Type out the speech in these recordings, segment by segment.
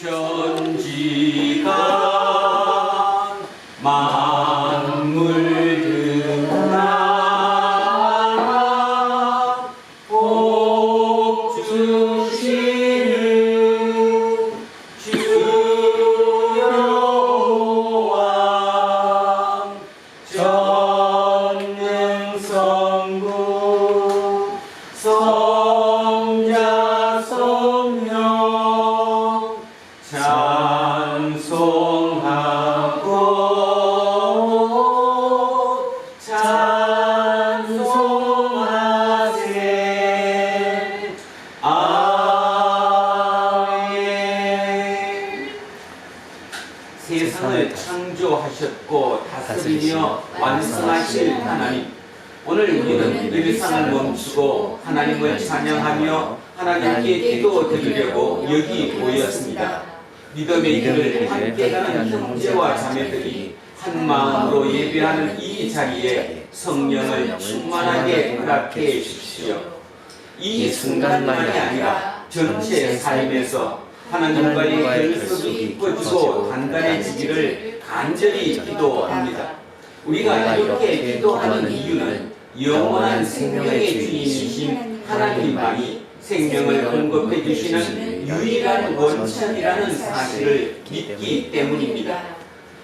천지가 만물들 나라 복 주시는 주여 왕 전능성부 성자 성령 찬송하고 찬송하세 아멘. 세상을 창조하셨고 다스리며 완성하실 하나님, 오늘 우리는 일상을 멈추고 하나님을 찬양하며 하나님께 기도드리려고 여기 모였습니다. 믿음의 길을 함께 가는 형제와 자매들이 한 마음으로 예배하는 이 자리에 성령을 충만하게 허락해 주십시오. 이 순간만이 아니라 전체 삶에서 하나님과의 결속이 깊어지고 단단해지기를 간절히 기도합니다. 우리가 이렇게 기도하는 이유는 영원한 생명의 주인이신 하나님만이 생명을 공급해 주시는 유일한 원천이라는 사실을 믿기 때문입니다.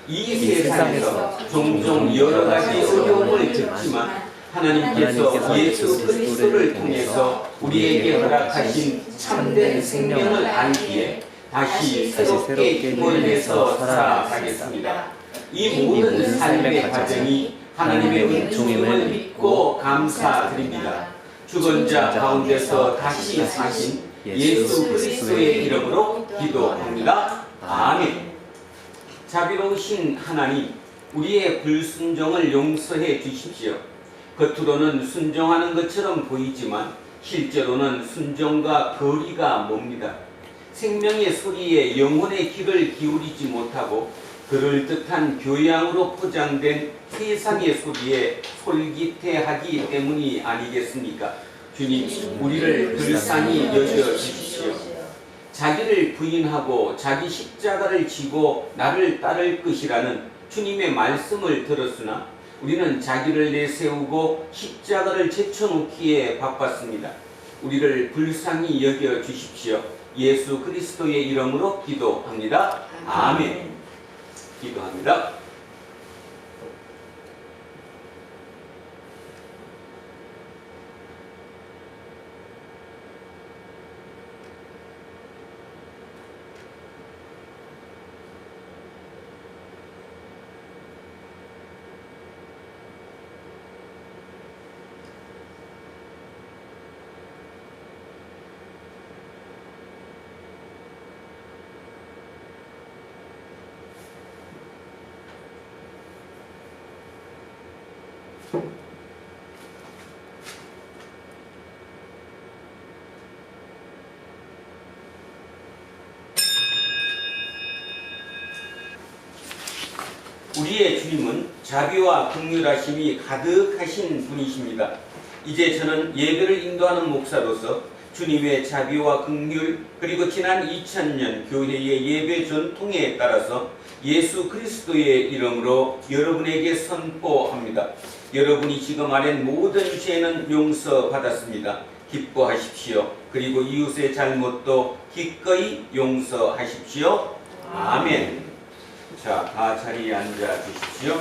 이 세상에서 종종 여러 가지 어려움을 겪지만 하나님께서 예수 그리스도를 통해서 우리에게 허락하신 참된 생명을 알기에 다시 새롭게 힘을 내서 살아가겠습니다. 이 모든 삶의 과정이 하나님의 은총임을 믿고 감사드립니다. 죽은 자 가운데서 다시 사신 예수 그리스도의 이름으로 기도합니다. 아멘. 자비로우신 하나님, 우리의 불순종을 용서해 주십시오. 겉으로는 순종하는 것처럼 보이지만 실제로는 순종과 거리가 멉니다. 생명의 소리에 영혼의 귀를 기울이지 못하고 그럴듯한 교양으로 포장된 세상의 소리에 솔깃해하기 때문이 아니겠습니까? 주님, 우리를 불쌍히 여겨주십시오. 자기를 부인하고 자기 십자가를 지고 나를 따를 것이라는 주님의 말씀을 들었으나 우리는 자기를 내세우고 십자가를 제쳐놓기에 바빴습니다. 우리를 불쌍히 여겨주십시오. 예수 그리스도의 이름으로 기도합니다. 아멘. 기도합니다. 우리의 주님은 자비와 긍휼하심이 가득하신 분이십니다. 이제 저는 예배를 인도하는 목사로서 주님의 자비와 긍휼 그리고 지난 2000년 교회의 예배 전통에 따라서 예수 그리스도의 이름으로 여러분에게 선포합니다. 여러분이 지금 아는 모든 죄는 용서받았습니다. 기뻐하십시오. 그리고 이웃의 잘못도 기꺼이 용서하십시오. 아멘. 자, 다 자리에 앉아 주십시오.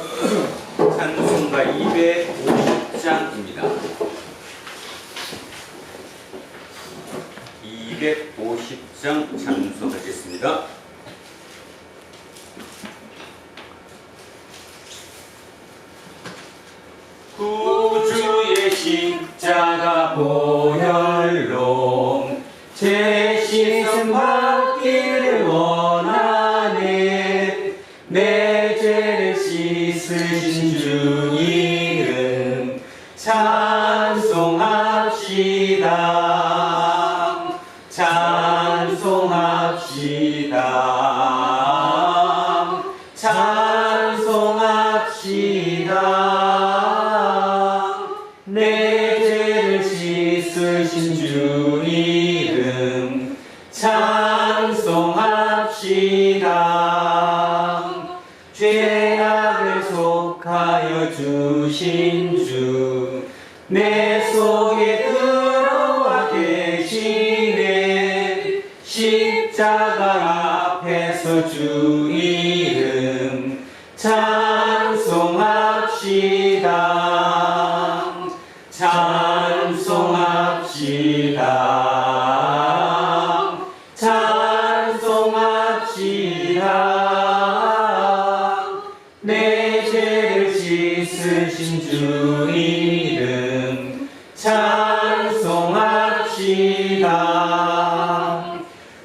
찬송가 250장입니다. 250장 찬송하겠습니다. 구주의 십자가 보혈로 제 씻음 받기를 원하네. 내 죄를 씻으신 주 이름 찬송합시다. 찬송합시다. 찬송합시다. 내 죄를 씻으신 주 이름 찬송합시다. 찬송합시다. 죄악을 속하여 주신 주, 내 속에 들어와 계시네. 십자가 앞에서 주 이름 찬송합시다. 찬송합시다. 찬송합시다. 내 죄를 씻으신 주 이름 찬송합시다.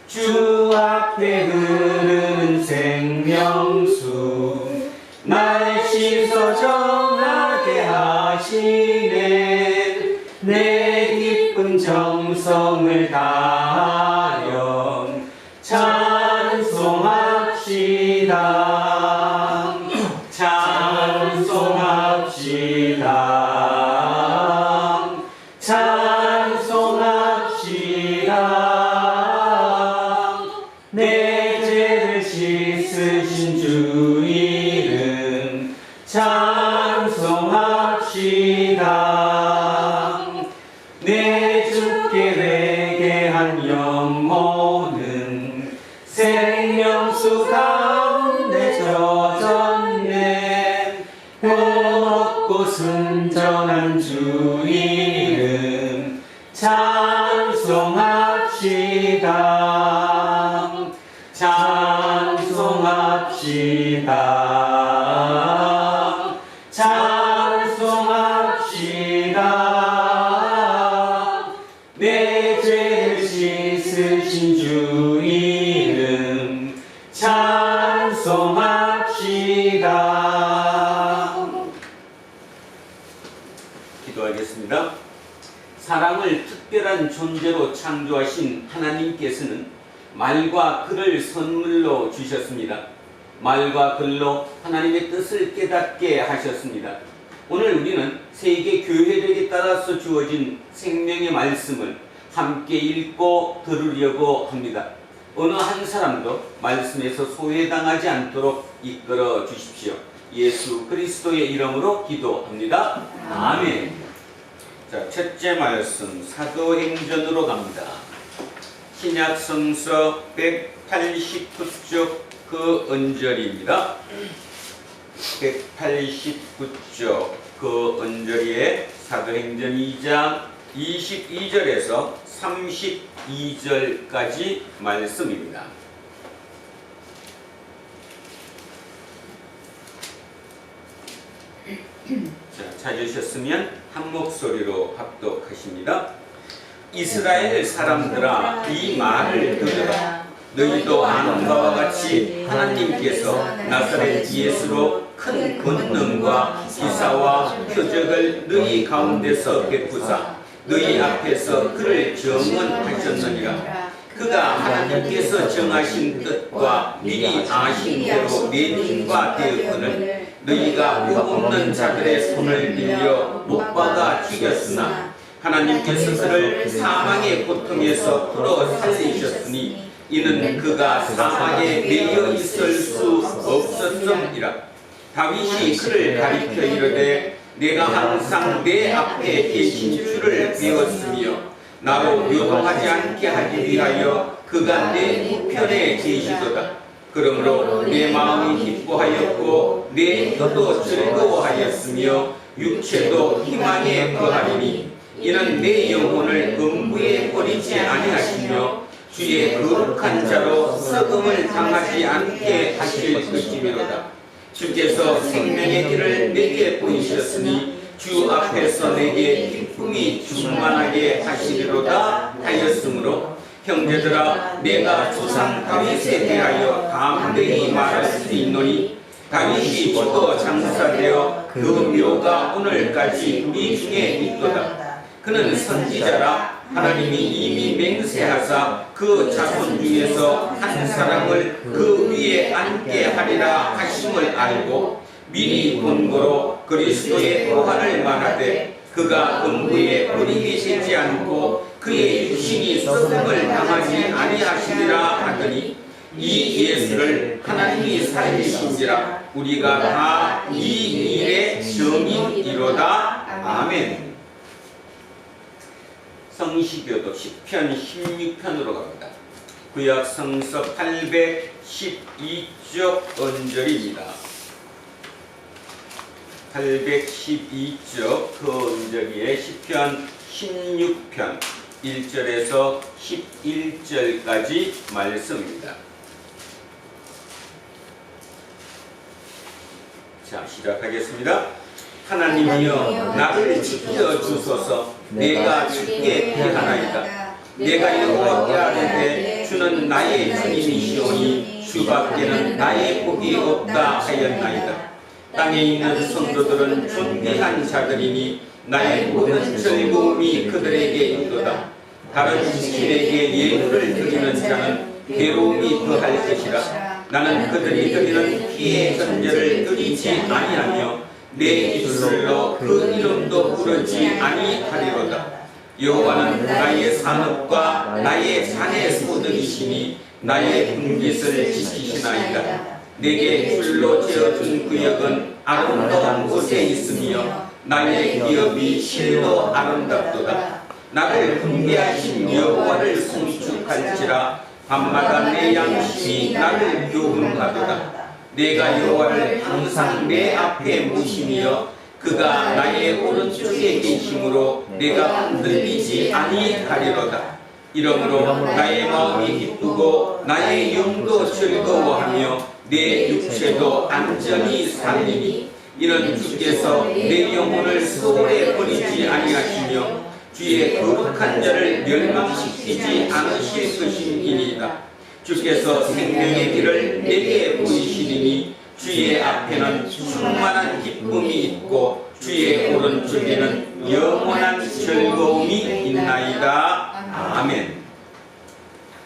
주 앞에 흐르는 생명수, 날 씻어 정하게 하시네. 내 기쁜 정성을 다하여 찬송합시다. 찬송합시다. 찬송합시다. 내 죄를 씻으신 주 이름 찬송합시다. 내 주께 회개한 영혼은 생명수 가운데 젖었네. 흠없고 순전한 주 이름 찬송합시다. 찬송합시다. 찬송합시다. 내 죄를 씻으신 주 이름 찬송합시다. 기도하겠습니다. 사람을 특별한 존재로 창조하신 하나님께서는 말과 글을 선물로 주셨습니다. 말과 글로 하나님의 뜻을 깨닫게 하셨습니다. 오늘 우리는 세계 교회력에 따라서 주어진 생명의 말씀을 함께 읽고 들으려고 합니다. 어느 한 사람도 말씀에서 소외당하지 않도록 이끌어 주십시오. 예수 그리스도의 이름으로 기도합니다. 아멘. 자, 첫째 말씀 사도행전으로 갑니다. 신약 성서 189쪽 그 언저리입니다. 189쪽 그 언저리에 사도행전 2장 22절에서 32절까지 말씀입니다. 자, 찾으셨으면 한 목소리로 합독하십니다. 이스라엘 사람들아, 이 말을 들으라. 너희도 아는 바와 같이 하나님께서 나사렛 예수로 큰 권능과 기사와 표적을 너희 가운데서 베푸사 너희 앞에서 그를 정언하셨느니라. 그가 하나님께서 정하신 뜻과 미리 아신 대로 내림과 되었거늘 너희가 복 없는 자들의 손을 빌려 못 박아 죽였으나 하나님께서 그를 사망의 고통에서 풀어 살리셨으니 이는 그가 사막에 매여 있을 수 없었음이라. 다윗이 그를 가리켜 이르되 내가 항상 내 앞에 계신 주를 배웠으며 나로 요동하지 않게 하기 위하여 그가 내 우편에 계시도다. 그러므로 내 마음이 기뻐하였고 내 혀도 즐거워하였으며 육체도 희망에 거하리니 이는 내 영혼을 음부에 버리지 아니하시며 주의 거룩한 자로 썩음을 당하지 않게 하실 것이미로다. 주께서 생명의 길을 내게 보이셨으니 주 앞에서 내게 기쁨이 충만하게 하시리로다 하였으므로 형제들아, 내가 조상 다윗에 대하여 담대히 말할 수 있노니 다윗이 죽어 장사되어 그 묘가 오늘까지 우리 중에 있도다. 그는 선지자라. 하나님이 이미 맹세하사 그 자손 중에서 한 사람을 그 위에 앉게 하리라 하심을 알고 미리 본고로 그리스도의 보화를 말하되 그가 음부에 버림이 되지 않고 그의 육신이 소송을 당하지 아니하시리라 하더니 이 예수를 하나님이 살리신지라 우리가 다 이 일의 증인이로다. 아멘. 성시교도 시편 16편으로 갑니다. 구약 성서 812쪽 언절입니다. 812쪽 그 언저리에 시편 16편 1절에서 11절까지 말씀입니다. 자, 시작하겠습니다. 하나님이여 나를 지켜주소서. 내가 주께 피하나이다. 내가 여호와께 아뢰되 주는 나의 주님이시오니 주밖에는 나의 복이 없다 하였나이다. 땅에 있는 성도들은 존귀한 자들이니 나의 모든 즐거움이 그들에게 있도다. 다른 신에게 예물을 드리는 자는 괴로움이 더할 것이라. 나는 그들이 드리는 피의 전제를 드리지 아니하며 내 입술로 그 이름도 부르지 아니하리로다. 여호와는 나의 산업과 나의 잔의 소득이시니 나의 분깃을 지키시나이다. 내게 줄로 지어준 구역은 아름다운 곳에 있으며 나의 기업이 실로 아름답도다. 나를 분배하신 여호와를 송축할지라. 밤마다 내 양심이 나를 교훈하도다. 내가 여호와를 항상 내 앞에 모시며 그가 나의 오른쪽에 계심으로 내가 흔들리지 아니하리로다. 이러므로 나의 마음이 기쁘고 나의 영도 즐거워하며 내 육체도 안전히 살리니 이는 주께서 내 영혼을 소홀에 버리지 아니하시며 주의 거룩한 자를 멸망시키지 않으실 것임이니이다. 주께서 생명의 길을 내게 보이시리니 주의 앞에는 충만한 기쁨이 있고 주의 오른쪽에는 영원한 즐거움이 있나이다. 아멘.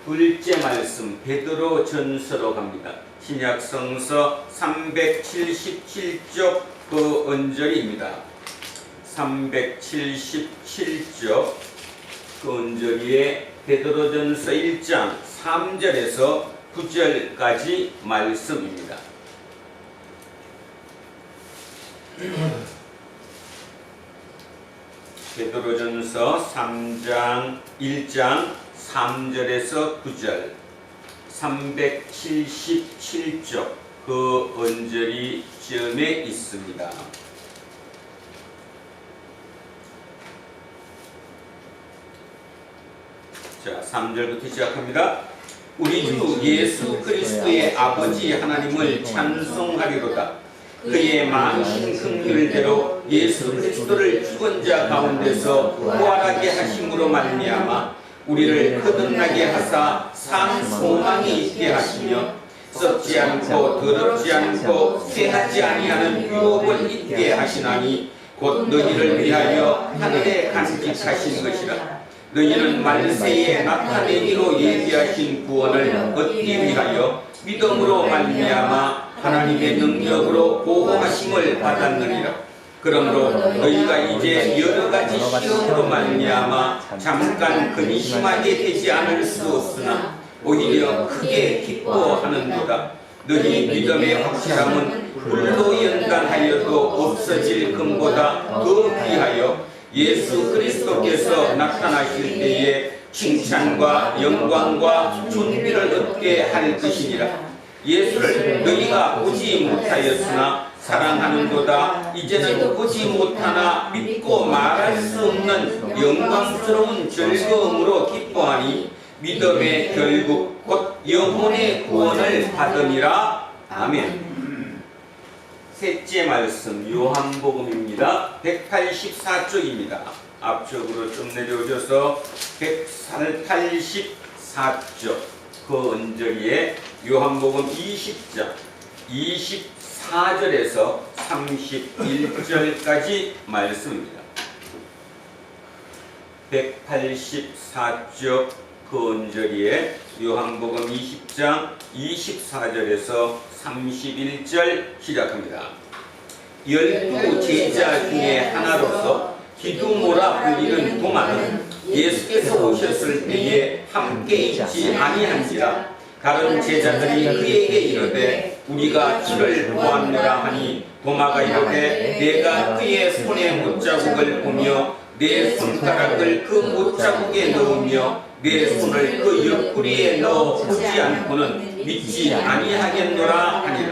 둘째 말씀 베드로 전서로 갑니다. 신약 성서 377쪽 그 언절입니다. 377쪽 그 언저리에 베드로전서 1장 3절에서 9절까지 말씀입니다. 베드로전서 3장 1장 3절에서 9절 377쪽 그 언저리 쯤에 있습니다. 자, 3절부터 시작합니다. 우리 주 예수 그리스도의 아버지 하나님을 찬송하리로다. 그의 많으신 긍휼대로 예수 그리스도를 죽은 자 가운데서 부활하게 하심으로 말미암아 우리를 거듭나게 하사 산 소망이 있게 하시며 썩지 않고 더럽지 않고 쇠하지 아니하는 유업을 있게 하시나니 곧 너희를 위하여 하늘에 간직하신 것이라. 너희는 말세에 나타내기로 예비하신 구원을 얻기 위하여 믿음으로 말미암아 하나님의 능력으로 보호하심을 받았느니라. 그러므로 너희가 이제 여러 가지 시험으로 말미암아 잠깐 근심하게 되지 않을 수 없으나 오히려 크게 기뻐하는도다. 너희 믿음의 확실함은 불로 연단하여도 없어질 금보다 더 귀하여 예수 그리스도께서 나타나실 때에 칭찬과 영광과 존귀를 얻게 할 것이니라. 예수를 너희가 보지 못하였으나 사랑하는도다. 이제는 보지 못하나 믿고 말할 수 없는 영광스러운 즐거움으로 기뻐하니 믿음의 결국 곧 영혼의 구원을 받으니라. 아멘. 셋째 말씀 요한복음입니다. 184쪽입니다. 앞쪽으로 좀 내려오셔서 184쪽 그 언저리에 요한복음 20장 24절에서 31절까지 말씀입니다. 184쪽 그 언저리에 요한복음 20장 24절에서 31절 시작합니다. 12 제자 중에 하나로서 디두모라 불리는 도마는 예수께서 오셨을 때에 함께 있지 아니한지라. 다른 제자들이 그에게 이르되 우리가 주를 보았노라 하니 도마가 이르되 내가 그의 손에 못자국을 보며 내 손가락을 그 못자국에 넣으며 내 손을 그 옆구리에 넣어 보지 않고는 믿지 아니하겠노라 하니라.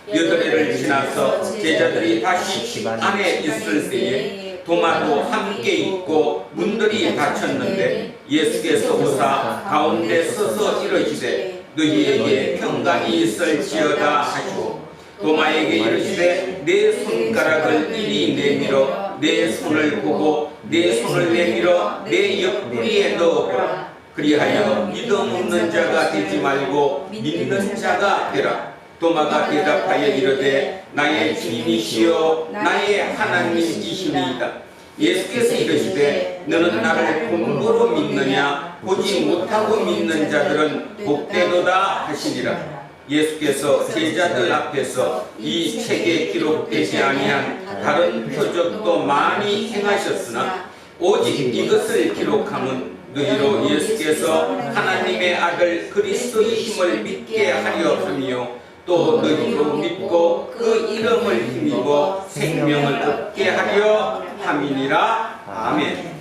8일을 지나서 제자들이 다시 집 안에 있을 때에 도마도 함께 있고 문들이 닫혔는데 예수께서 오사 가운데 서서 이르시되 너희에게 평강이 있을지어다 하시고 도마에게 이르시되 내 손가락을 이리 내밀어 내 손을 보고 내 손을 내밀어 내 옆구리에 넣어보라. 그리하여 믿음 없는 자가 되지 말고 믿는 자가 되라. 도마가 대답하여 이르되 나의 주님이시여 나의 하나님이시니이다. 예수께서 이르시되 너는 나를 본고로 믿느냐 보지 못하고 믿는 자들은 복되도다 하시니라. 예수께서 제자들 앞에서 이 책에 기록되지 아니한 다른 표적도 많이 행하셨으나 오직 이것을 기록함은 너희로 예수께서 하나님의 아들 그리스도이심을 믿게 하려 함이요 또 너희로 믿고 그 이름을 힘입어 생명을 얻게 하려 함이니라. 아멘.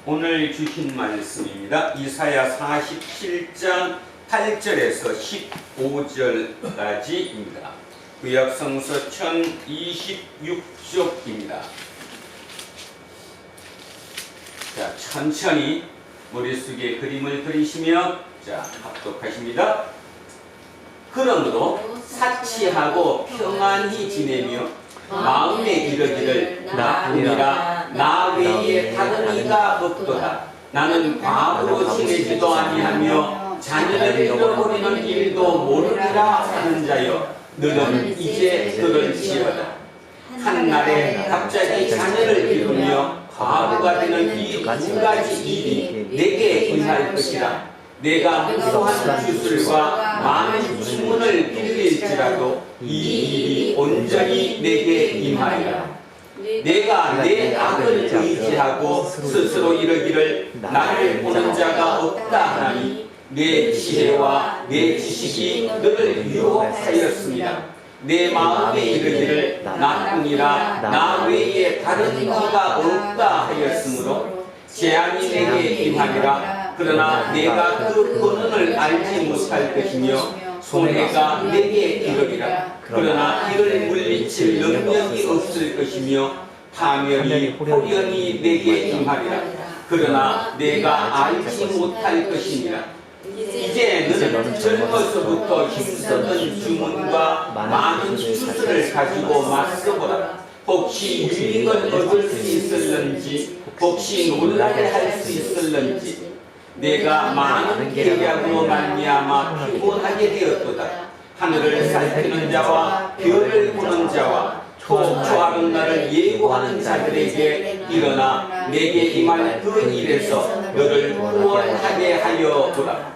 오늘 주신 말씀입니다. 이사야 47장 8절에서 15절까지입니다. 구약성서 1026쪽입니다. 자, 천천히 머릿속에 그림을 그리시며 자, 합독하십니다. 그러므로 사치하고 평안히 지내며 마음에 이르기를 나뿐이라 나 외에 다른 이가 없도다. 나는 과부로 지내지도 아니하며 자녀를 잃어버리는 일도 모르리라 하는 자여 너는 이제 들을지어다. 한날에 갑자기 자녀를 잃으며 과부가 되는 이 두 가지 일이 내게 임할 것이라. 내가 무수한 주술과 많은 주문을 빌릴지라도 이 일이 온전히 내게 임하리라. 내가 내 악을 의지하고 스스로 이르기를 나를 보는 자가 없다 하니 내 지혜와 내 지식이 너를 유혹하였습니다. 내 마음에 이르기를 나뿐이라 나 외에 다른 이가 없다 하였으므로 재앙이 내게 임하리라. 그러나 내가 그 권능을 알지 못할 것이며 손해가 내게 이르리라. 그러나 이를 물리칠 능력이 없을 것이며 파멸이 호련히 내게 임하리라. 그러나 내가 알지 못할 것이니라. 이제 너는 젊어서부터 힘쓰던 주문과 많은 주술을 가지고 맞서보라. 혹시 유익을 얻을 수 있을런지 혹시 놀라게 할 수 있을런지 내가 많은 계략으로 말미암아 피곤하게 되었도다. 하늘을 살피는 자와 별을 보는 자와 초하는 날을 예고하는 자들에게 일어나 내게 임할 그 일에서 너를 구원하게 하여 보라.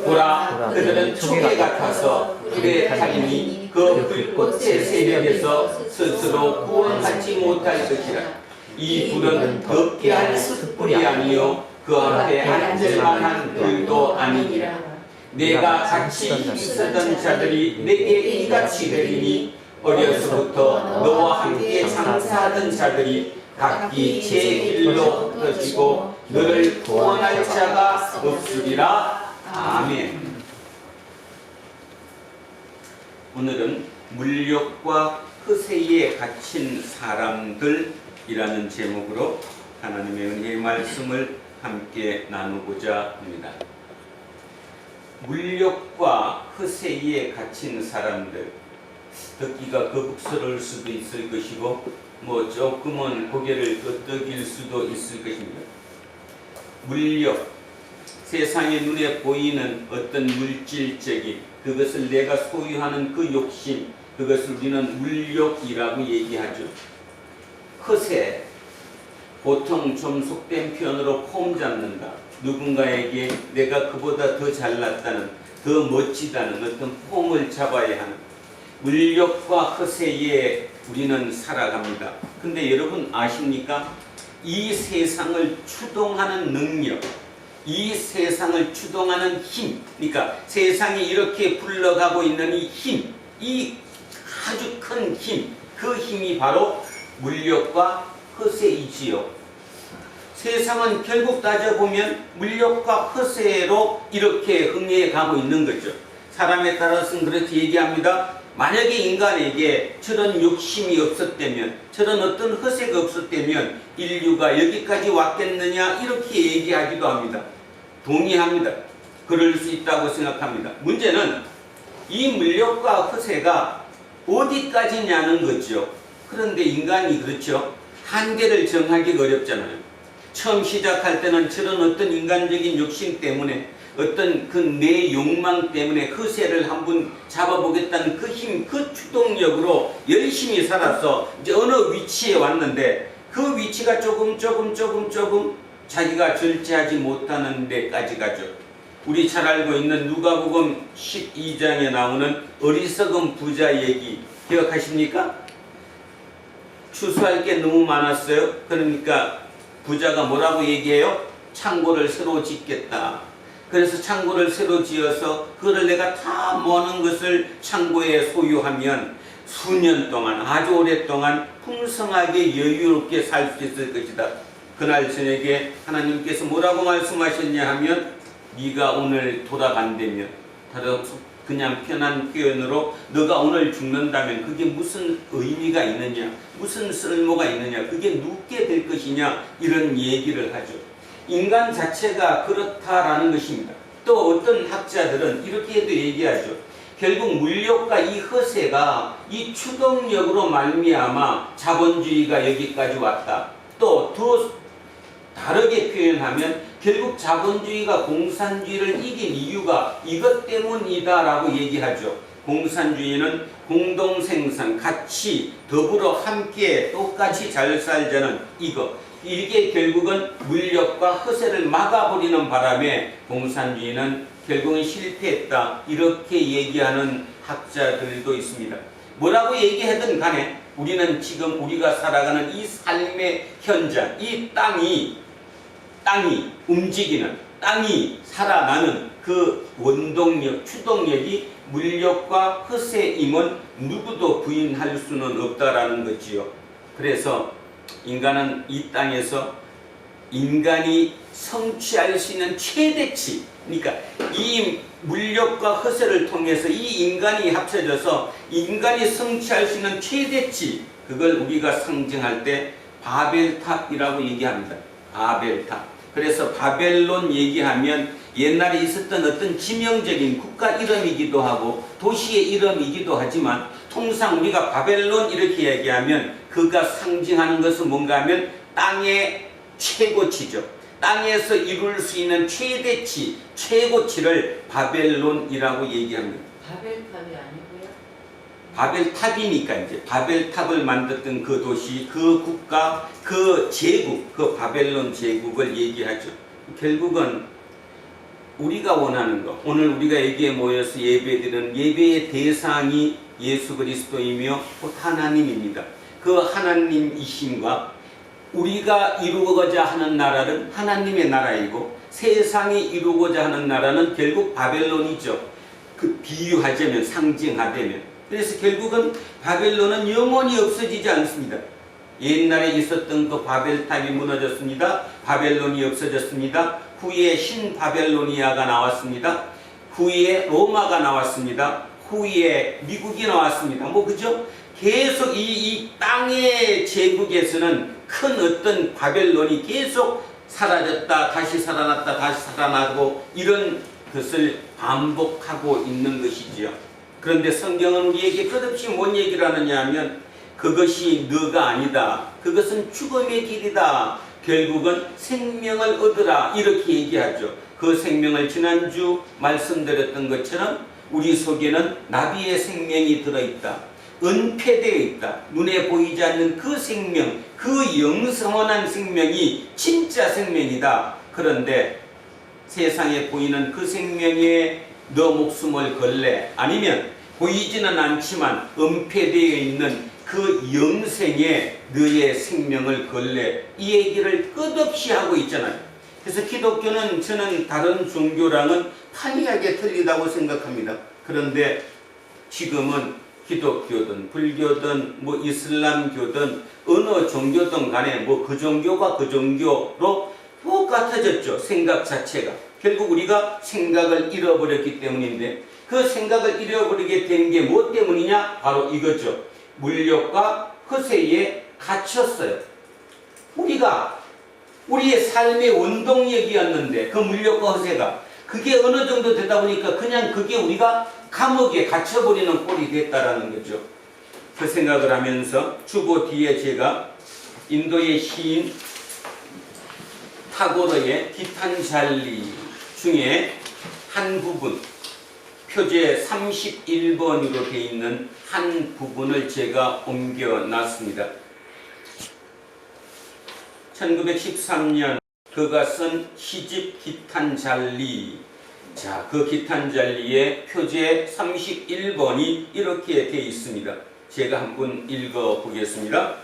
보라, 그들은 초계 같아서 불에 타이니 그 불꽃의 세력에서 스스로 구원하지 못할 것이라. 이 불은 덥게 할 숯불이 아니요 그 앞에 앉을 만한 불도 아니니라. 내가 같이 힘쓰던 자들이 내게 이같이 되리니 어려서부터 너와 함께 장사하던 자들이 각기 제 길로 흩어지고 너를 구원할 자가 없으리라. 아멘. 오늘은 물욕과 허세에 갇힌 사람들이라는 제목으로 하나님의 은혜의 말씀을 함께 나누고자 합니다. 물욕과 허세에 갇힌 사람들, 듣기가 거북스러울 수도 있을 것이고 조금은 고개를 끄덕일 수도 있을 것입니다. 물욕, 세상의 눈에 보이는 어떤 물질적인 그것을 내가 소유하는 그 욕심, 그것을 우리는 물욕이라고 얘기하죠. 허세, 보통 좀 속된 표현으로 폼 잡는다. 누군가에게 내가 그보다 더 잘났다는, 더 멋지다는 어떤 폼을 잡아야 하는 물욕과 허세에 우리는 살아갑니다. 근데 여러분 아십니까? 이 세상을 추동하는 능력, 이 세상을 추동하는 힘, 그러니까 세상이 이렇게 굴러가고 있는 이 힘, 이 아주 큰 힘, 그 힘이 바로 물욕과 허세이지요. 세상은 결국 따져보면 물욕과 허세로 이렇게 흥해 가고 있는 거죠. 사람에 따라서는 그렇게 얘기합니다. 만약에 인간에게 저런 욕심이 없었다면, 저런 어떤 허세가 없었다면 인류가 여기까지 왔겠느냐, 이렇게 얘기하기도 합니다. 동의합니다. 그럴 수 있다고 생각합니다. 문제는 이 물욕과 허세가 어디까지냐는 거죠. 그런데 인간이 그렇죠. 한계를 정하기가 어렵잖아요. 처음 시작할 때는 저런 어떤 인간적인 욕심 때문에, 어떤 그 내 욕망 때문에 허세를 한번 잡아보겠다는 그 힘, 그 추동력으로 열심히 살아서 이제 어느 위치에 왔는데, 그 위치가 조금 자기가 절제하지 못하는 데까지 가죠. 우리 잘 알고 있는 누가복음 12장에 나오는 어리석은 부자 얘기 기억하십니까? 추수할 게 너무 많았어요. 그러니까 부자가 뭐라고 얘기해요? 창고를 새로 짓겠다. 그래서 창고를 새로 지어서 그거를 내가 다 모는 것을 창고에 소유하면 수년 동안, 아주 오랫동안 풍성하게 여유롭게 살 수 있을 것이다. 그날 저녁에 하나님께서 뭐라고 말씀하셨냐 하면, 네가 오늘 돌아간다면, 그냥 편한 표현으로 너가 오늘 죽는다면 그게 무슨 의미가 있느냐, 무슨 쓸모가 있느냐, 그게 눕게 될 것이냐, 이런 얘기를 하죠. 인간 자체가 그렇다라는 것입니다. 또 어떤 학자들은 이렇게도 얘기하죠. 결국 물욕과 이 허세가 이 추동력으로 말미암아 자본주의가 여기까지 왔다. 또 더 다르게 표현하면 결국 자본주의가 공산주의를 이긴 이유가 이것 때문이다라고 얘기하죠. 공산주의는 공동생산, 같이 더불어 함께 똑같이 잘 살자는 이거. 이게 결국은 물욕과 허세를 막아버리는 바람에 공산주의는 결국은 실패했다. 이렇게 얘기하는 학자들도 있습니다. 뭐라고 얘기하든 간에 우리는 지금 우리가 살아가는 이 삶의 현장, 이 땅이 움직이는, 땅이 살아나는 그 원동력, 추동력이 물욕과 허세임은 누구도 부인할 수는 없다라는 거지요. 그래서 인간은 이 땅에서 인간이 성취할 수 있는 최대치, 그러니까 이 물욕과 허세를 통해서 이 인간이 합쳐져서 인간이 성취할 수 있는 최대치, 그걸 우리가 상징할 때 바벨탑이라고 얘기합니다. 바벨탑. 그래서 바벨론 얘기하면 옛날에 있었던 어떤 지명적인 국가 이름이기도 하고 도시의 이름이기도 하지만, 통상 우리가 바벨론 이렇게 얘기하면 그가 상징하는 것은 뭔가 하면 땅의 최고치죠. 땅에서 이룰 수 있는 최대치, 최고치를 바벨론이라고 얘기합니다. 바벨탑이 아니고요? 바벨탑이니까 이제 바벨탑을 만들었던 그 도시, 그 국가, 그 제국, 그 바벨론 제국을 얘기하죠. 결국은 우리가 원하는 것, 오늘 우리가 여기에 모여서 예배드리는 예배의 대상이 예수 그리스도이며 곧 하나님입니다. 그 하나님이심과 우리가 이루고자 하는 나라는 하나님의 나라이고, 세상이 이루고자 하는 나라는 결국 바벨론이죠. 그 비유하자면, 상징하자면. 그래서 결국은 바벨론은 영원히 없어지지 않습니다. 옛날에 있었던 그 바벨탑이 무너졌습니다. 바벨론이 없어졌습니다. 후에 신바벨로니아가 나왔습니다. 후에 로마가 나왔습니다. 후에 미국이 나왔습니다. 그죠? 계속 이 땅의 제국에서는 큰 어떤 바벨론이 계속 사라졌다, 다시 살아났다, 다시 살아나고, 이런 것을 반복하고 있는 것이지요. 그런데 성경은 우리에게 끝없이 뭔 얘기를 하느냐 하면, 그것이 너가 아니다, 그것은 죽음의 길이다, 결국은 생명을 얻으라, 이렇게 얘기하죠. 그 생명을 지난주 말씀드렸던 것처럼 우리 속에는 나비의 생명이 들어있다, 은폐되어 있다. 눈에 보이지 않는 그 생명, 그 영성원한 생명이 진짜 생명이다. 그런데 세상에 보이는 그 생명에 너 목숨을 걸래? 아니면 보이지는 않지만 은폐되어 있는 그 영생에 너의 생명을 걸래. 이 얘기를 끝없이 하고 있잖아요. 그래서 기독교는 저는 다른 종교랑은 판이하게 틀리다고 생각합니다. 그런데 지금은 기독교든 불교든 뭐 이슬람교든 어느 종교든 간에 뭐 그 종교가 그 종교로 똑같아졌죠. 생각 자체가. 결국 우리가 생각을 잃어버렸기 때문인데, 그 생각을 잃어버리게 된 게 뭐 때문이냐? 바로 이거죠. 물욕과 허세에 갇혔어요. 우리가 우리의 삶의 원동력이었는데 그 물욕과 허세가 그게 어느 정도 되다 보니까 그냥 그게 우리가 감옥에 갇혀버리는 꼴이 됐다라는 거죠. 그 생각을 하면서 주보 뒤에 제가 인도의 시인 타고르의 기탄잘리 중에 한 부분, 표제 31번으로 되어 있는 한 부분을 제가 옮겨놨습니다. 1913년 그가 쓴 시집 기탄잘리. 자, 그 기탄잘리의 표제 31번이 이렇게 되어 있습니다. 제가 한번 읽어보겠습니다.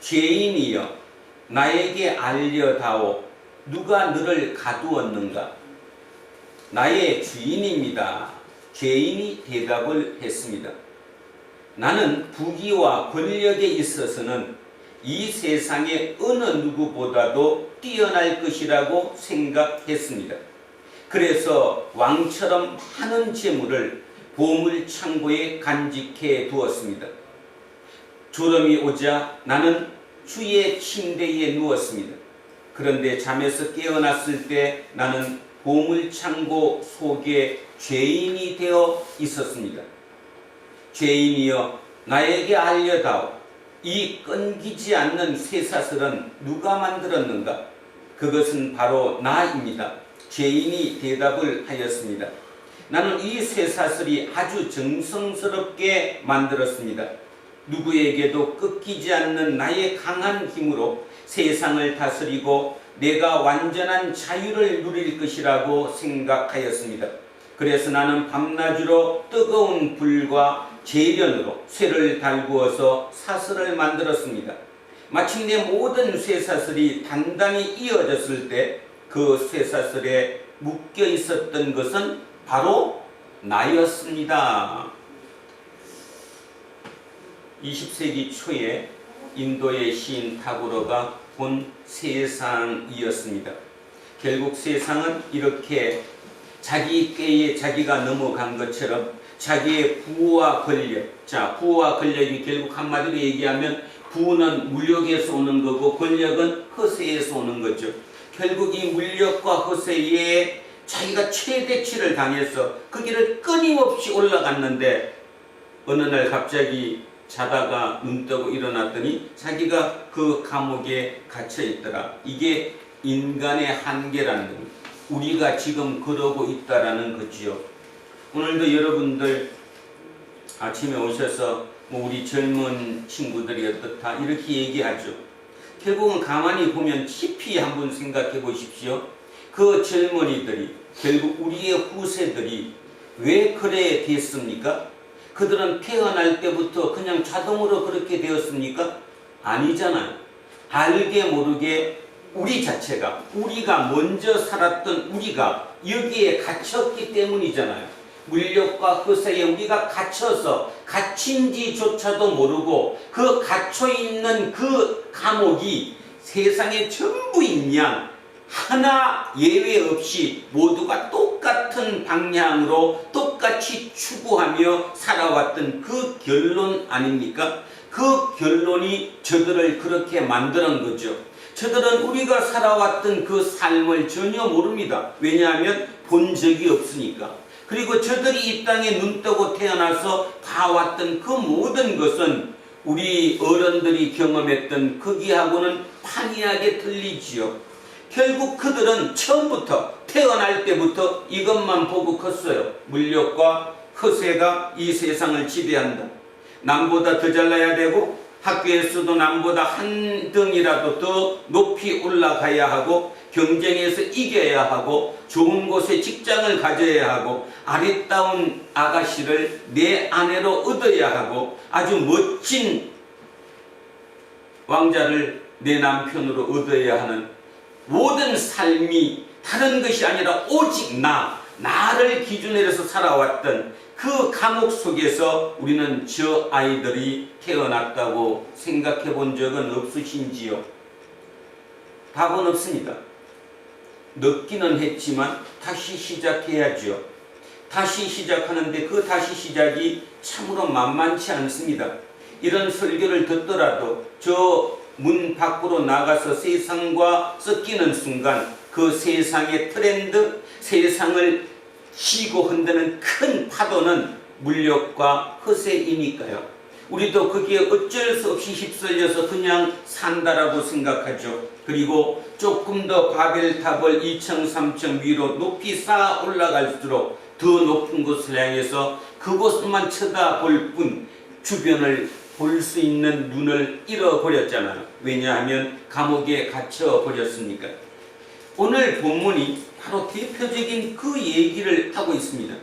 죄인이여, 나에게 알려다오. 누가 너를 가두었는가? 나의 주인입니다. 죄인이 대답을 했습니다. 나는 부귀와 권력에 있어서는 이 세상의 어느 누구보다도 뛰어날 것이라고 생각했습니다. 그래서 왕처럼 많은 재물을 보물창고에 간직해 두었습니다. 졸음이 오자 나는 주의 침대에 누웠습니다. 그런데 잠에서 깨어났을 때 나는 보물창고 속에 죄인이 되어 있었습니다. 죄인이여, 나에게 알려다오. 이 끊기지 않는 쇠사슬은 누가 만들었는가? 그것은 바로 나입니다. 죄인이 대답을 하였습니다. 나는 이 쇠사슬이 아주 정성스럽게 만들었습니다. 누구에게도 꺾이지 않는 나의 강한 힘으로 세상을 다스리고 내가 완전한 자유를 누릴 것이라고 생각하였습니다. 그래서 나는 밤낮으로 뜨거운 불과 재련으로 쇠를 달구어서 사슬을 만들었습니다. 마침내 모든 쇠사슬이 단단히 이어졌을 때 그 쇠사슬에 묶여 있었던 것은 바로 나였습니다. 20세기 초에 인도의 시인 타고르가 본 세상이었습니다. 결국 세상은 이렇게 자기 꾀에 자기가 넘어간 것처럼 자기의 부와 권력, 자, 부와 권력이 결국 한마디로 얘기하면 부는 물욕에서 오는 거고 권력은 허세에서 오는 거죠. 결국 이 물욕과 허세에 자기가 최대치를 당해서 그 길을 끊임없이 올라갔는데 어느 날 갑자기 자다가 눈 뜨고 일어났더니 자기가 그 감옥에 갇혀 있더라. 이게 인간의 한계라는 겁니다. 우리가 지금 그러고 있다라는 거지요. 오늘도 여러분들 아침에 오셔서 뭐 우리 젊은 친구들이 어떻다 이렇게 얘기하죠. 결국은 가만히 보면 깊이 한번 생각해 보십시오. 그 젊은이들이 결국 우리의 후세들이 왜 그래 됐습니까? 그들은 태어날 때부터 그냥 자동으로 그렇게 되었습니까? 아니잖아요. 알게 모르게 우리 자체가, 우리가 먼저 살았던 우리가 여기에 갇혔기 때문이잖아요. 물욕과 허세에 우리가 갇혀서 갇힌지조차도 모르고 그 갇혀있는 그 감옥이 세상의 전부인 양 하나 예외 없이 모두가 똑같은 방향으로 똑같이 추구하며 살아왔던 그 결론 아닙니까? 그 결론이 저들을 그렇게 만드는 거죠. 저들은 우리가 살아왔던 그 삶을 전혀 모릅니다. 왜냐하면 본 적이 없으니까. 그리고 저들이 이 땅에 눈 뜨고 태어나서 봐왔던 그 모든 것은 우리 어른들이 경험했던 거기하고는 판이하게 틀리지요. 결국 그들은 처음부터 태어날 때부터 이것만 보고 컸어요. 물욕과 허세가 이 세상을 지배한다. 남보다 더 잘나야 되고 학교에서도 남보다 한 등이라도 더 높이 올라가야 하고 경쟁에서 이겨야 하고 좋은 곳에 직장을 가져야 하고 아리따운 아가씨를 내 아내로 얻어야 하고 아주 멋진 왕자를 내 남편으로 얻어야 하는 모든 삶이 다른 것이 아니라 오직 나를 기준으로 해서 살아왔던 그 감옥 속에서 우리는 저 아이들이 태어났다고 생각해 본 적은 없으신지요? 답은 없습니다. 늦기는 했지만 다시 시작해야죠. 다시 시작하는데 그 다시 시작이 참으로 만만치 않습니다. 이런 설교를 듣더라도 저 문 밖으로 나가서 세상과 섞이는 순간 그 세상의 트렌드, 세상을 치고 흔드는 큰 파도는 물욕과 허세이니까요. 우리도 거기에 어쩔 수 없이 휩쓸려서 그냥 산다라고 생각하죠. 그리고 조금 더 바벨탑을 2층, 3층 위로 높이 쌓아 올라갈수록 더 높은 곳을 향해서 그곳만 쳐다볼 뿐 주변을 볼 수 있는 눈을 잃어버렸잖아요. 왜냐하면 감옥에 갇혀버렸으니까. 오늘 본문이 바로 대표적인 그 얘기를 하고 있습니다.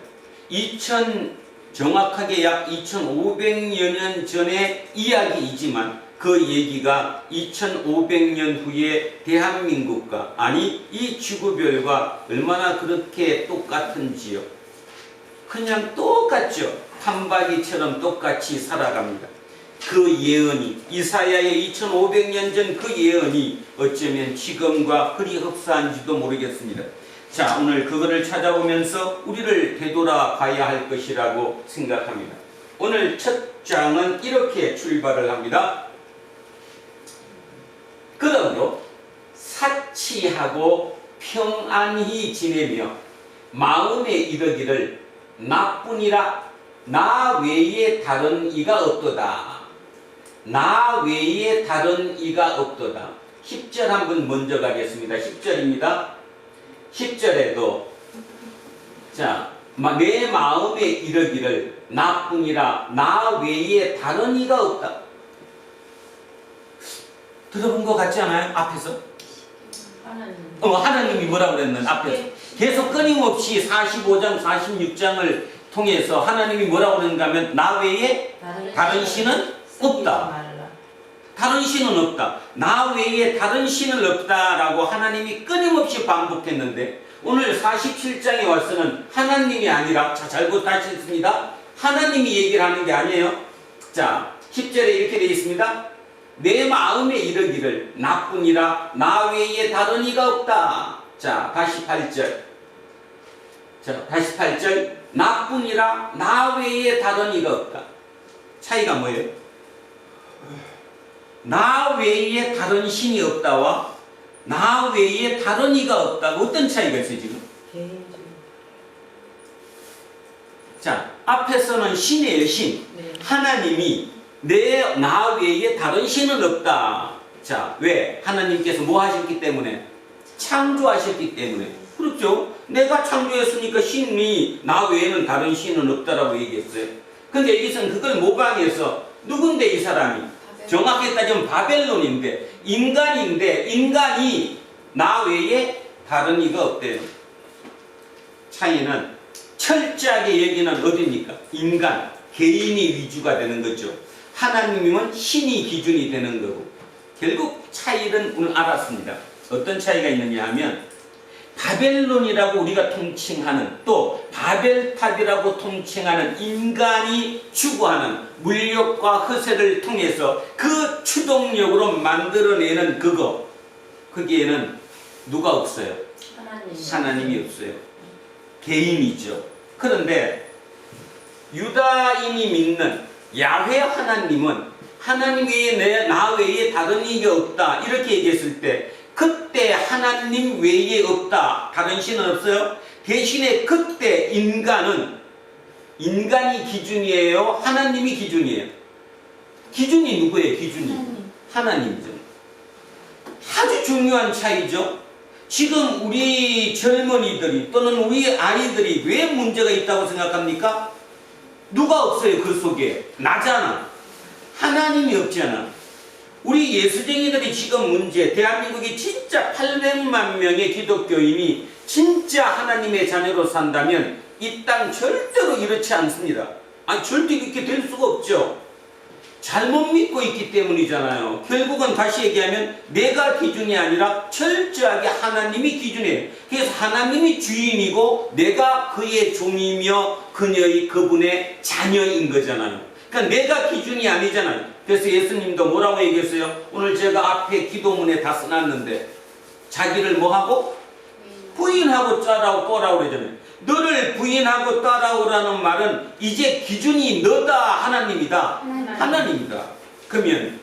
정확하게 약 2500여 년 전의 이야기이지만 그 얘기가 2500년 후에 대한민국과 아니 이 지구별과 얼마나 그렇게 똑같은지요. 그냥 똑같죠. 판박이처럼 똑같이 살아갑니다. 그 예언이 이사야의 2500년 전 그 예언이 어쩌면 지금과 그리 흡사한지도 모르겠습니다. 자, 오늘 그거를 찾아보면서 우리를 되돌아봐야 할 것이라고 생각합니다. 오늘 첫 장은 이렇게 출발을 합니다. 그러므로 사치하고 평안히 지내며 마음에 이르기를 나뿐이라 나 외에 다른 이가 없도다. 나 외에 다른 이가 없도다. 10절 한번 먼저 가겠습니다. 10절입니다. 10절에도 자, 내 마음에 이르기를 나뿐이라 나 외에 다른 이가 없다. 들어본 것 같지 않아요? 앞에서? 하나님이 뭐라고 그랬는 앞에서 계속 끊임없이 45장 46장을 통해서 하나님이 뭐라고 그러는가 하면 나 외에 다른 신은 없다. 다른 신은 없다. 나 외에 다른 신은 없다라고 하나님이 끊임없이 반복했는데 오늘 47장에 와서는 하나님이 아니라 잘못하셨습니다. 하나님이 얘기를 하는 게 아니에요. 자, 10절에 이렇게 되어 있습니다. 내 마음에 이르기를 나뿐이라 나 외에 다른 이가 없다. 자, 다시 8절. 자, 다시 8절. 나뿐이라 나 외에 다른 이가 없다. 차이가 뭐예요? 나 외에 다른 신이 없다와 나 외에 다른 이가 없다고 어떤 차이가 있어요 지금? 자, 앞에서는 신이에요. 신. 네. 하나님이 나 외에 다른 신은 없다. 자, 왜? 하나님께서 뭐 하셨기 때문에? 창조하셨기 때문에. 그렇죠? 내가 창조했으니까 신이 나 외에는 다른 신은 없다라고 얘기했어요. 근데 여기서는 그걸 모방해서 누군데 이 사람이? 정확히 따지면 바벨론인데 인간인데 인간이 나 외에 다른 이가 없대요. 차이는 철저하게 얘기는 어디입니까? 인간, 개인이 위주가 되는 거죠. 하나님은 신이 기준이 되는 거고 결국 차이는 오늘 알았습니다. 어떤 차이가 있느냐 하면 바벨론이라고 우리가 통칭하는 또 바벨탑이라고 통칭하는 인간이 추구하는 물욕과 허세를 통해서 그 추동력으로 만들어내는 그거 거기에는 누가 없어요? 하나님이 없어요. 개인이죠. 그런데 유다인이 믿는 야훼 하나님은 하나님 외에 나 외에 다른 이가 없다 이렇게 얘기했을 때 그때 하나님 외에 없다. 다른 신은 없어요. 대신에 그때 인간이 기준이에요. 하나님이 기준이에요. 기준이 누구예요? 기준이 하나님이죠. 아주 중요한 차이죠. 지금 우리 젊은이들이 또는 우리 아이들이 왜 문제가 있다고 생각합니까? 누가 없어요 그 속에? 나잖아. 하나님이 없잖아. 우리 예수쟁이들이 지금 문제, 대한민국이 진짜 800만 명의 기독교인이 진짜 하나님의 자녀로 산다면 이 땅 절대로 이렇지 않습니다. 아니 절대 이렇게 될 수가 없죠. 잘못 믿고 있기 때문이잖아요. 결국은 다시 얘기하면 내가 기준이 아니라 철저하게 하나님이 기준이에요. 그래서 하나님이 주인이고 내가 그의 종이며 그분의 자녀인 거잖아요. 그러니까 내가 기준이 아니잖아요. 그래서 예수님도 뭐라고 얘기했어요? 오늘 제가 앞에 기도문에 다 써놨는데 자기를 뭐하고? 부인하고 따라오고 꺼라고 그러잖아요. 너를 부인하고 따라오라는 말은 이제 기준이 너다 하나님이다. 하나님이다. 그러면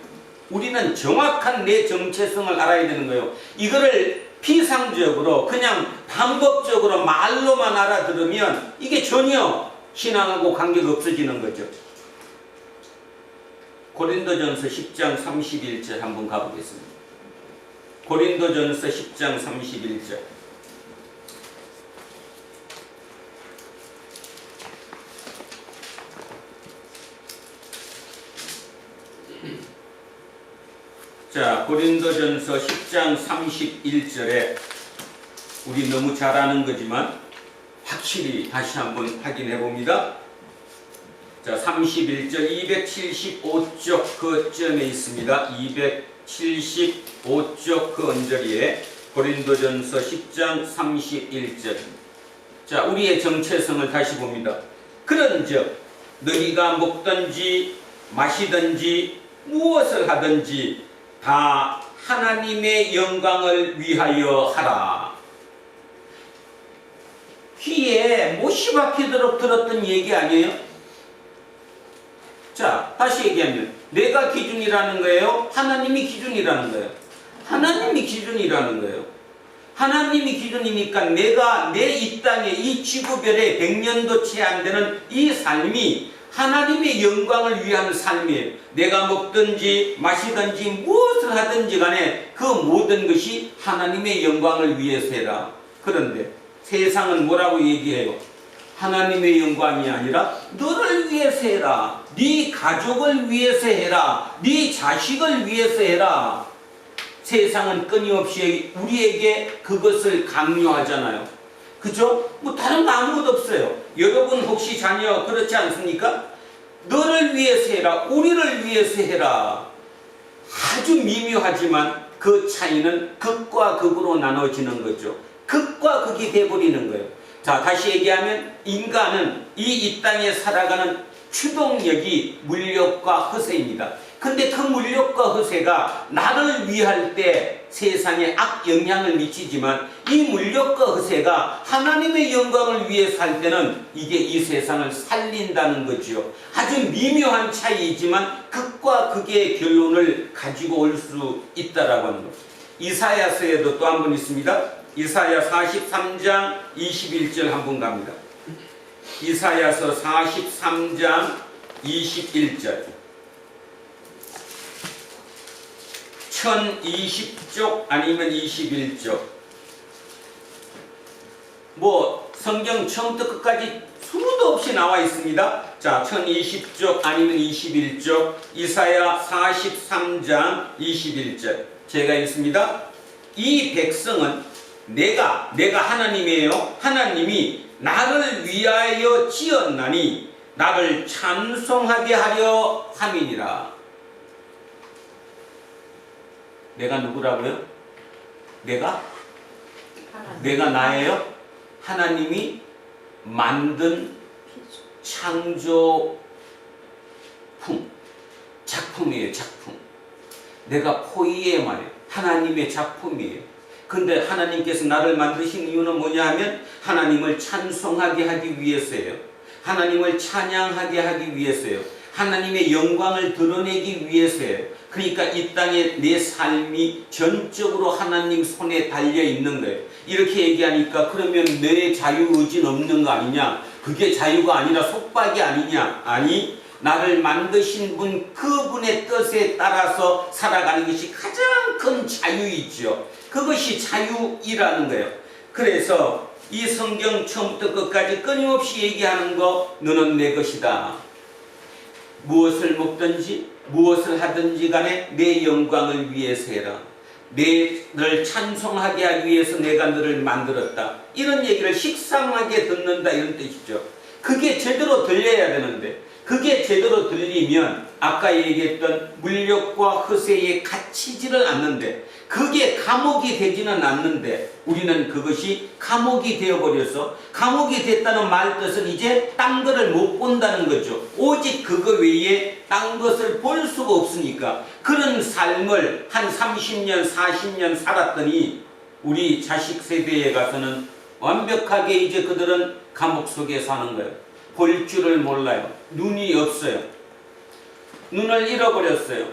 우리는 정확한 내 정체성을 알아야 되는 거예요. 이거를 피상적으로 그냥 방법적으로 말로만 알아들으면 이게 전혀 신앙하고 관계가 없어지는 거죠. 고린도전서 10장 31절 한번 가보겠습니다. 고린도전서 10장 31절. 자, 고린도전서 10장 31절에 우리 너무 잘 아는 거지만 확실히 다시 한번 확인해 봅니다. 자, 31절 275쪽 그 점에 있습니다. 275쪽 그 언저리에 고린도전서 10장 31절. 자, 우리의 정체성을 다시 봅니다. 그런즉 너희가 먹든지 마시든지 무엇을 하든지 다 하나님의 영광을 위하여 하라. 귀에 못이 박히도록 들었던 얘기 아니에요? 자, 다시 얘기하면 내가 기준이라는 거예요? 하나님이 기준이라는 거예요? 하나님이 기준이라는 거예요. 하나님이 기준이니까 내가 내 이 땅에 이 지구별에 100년도 채 안 되는 이 삶이 하나님의 영광을 위한 삶이에요. 내가 먹든지 마시든지 무엇을 하든지 간에 그 모든 것이 하나님의 영광을 위해서 해라. 그런데 세상은 뭐라고 얘기해요? 하나님의 영광이 아니라 너를 위해서 해라. 네 가족을 위해서 해라. 네 자식을 위해서 해라. 세상은 끊임없이 우리에게 그것을 강요하잖아요. 그죠? 뭐 다른 거 아무것도 없어요. 여러분 혹시 자녀 그렇지 않습니까? 너를 위해서 해라. 우리를 위해서 해라. 아주 미묘하지만 그 차이는 극과 극으로 나눠지는 거죠. 극과 극이 돼버리는 거예요. 자, 다시 얘기하면 인간은 이 땅에 살아가는 추동력이 물욕과 허세입니다. 근데 그 물욕과 허세가 나를 위할 때 세상에 악영향을 미치지만 이 물욕과 허세가 하나님의 영광을 위해서 할 때는 이게 이 세상을 살린다는 거죠. 아주 미묘한 차이이지만 극과 극의 결론을 가지고 올 수 있다라고 하는 것. 이사야서에도 또 한 번 있습니다. 이사야 43장 21절 한번 갑니다. 이사야서 43장 21절. 1020쪽 아니면 21쪽. 뭐 성경 처음부터 끝까지 수도 없이 나와 있습니다. 자, 1020쪽 아니면 21쪽. 이사야 43장 21절. 제가 읽습니다. 이 백성은 내가 하나님이에요. 하나님이 나를 위하여 지었나니 나를 찬송하게 하려 함이니라. 내가 누구라고요? 내가 나예요? 하나님이 만든 창조품, 작품이에요. 작품. 내가 포이의 말이에요. 하나님의 작품이에요. 근데 하나님께서 나를 만드신 이유는 뭐냐 하면 하나님을 찬송하게 하기 위해서예요. 하나님을 찬양하게 하기 위해서예요. 하나님의 영광을 드러내기 위해서예요. 그러니까 이 땅에 내 삶이 전적으로 하나님 손에 달려 있는 거예요. 이렇게 얘기하니까 그러면 내 자유의지는 없는 거 아니냐? 그게 자유가 아니라 속박이 아니냐? 아니, 나를 만드신 분 그분의 뜻에 따라서 살아가는 것이 가장 큰 자유이죠. 그것이 자유이라는 거예요. 그래서 이 성경 처음부터 끝까지 끊임없이 얘기하는 거, 너는 내 것이다. 무엇을 먹든지 무엇을 하든지 간에 내 영광을 위해서 해라. 너를 찬송하게 하기 위해서 내가 너를 만들었다. 이런 얘기를 식상하게 듣는다 이런 뜻이죠. 그게 제대로 들려야 되는데 그게 제대로 들리면 아까 얘기했던 물욕과 허세에 갇히지를 않는데 그게 감옥이 되지는 않는데 우리는 그것이 감옥이 되어버려서 감옥이 됐다는 말 뜻은 이제 딴 거를 못 본다는 거죠. 오직 그거 외에 딴 것을 볼 수가 없으니까 그런 삶을 한 30년 40년 살았더니 우리 자식 세대에 가서는 완벽하게 이제 그들은 감옥 속에 사는 거예요. 볼 줄을 몰라요. 눈이 없어요. 눈을 잃어버렸어요.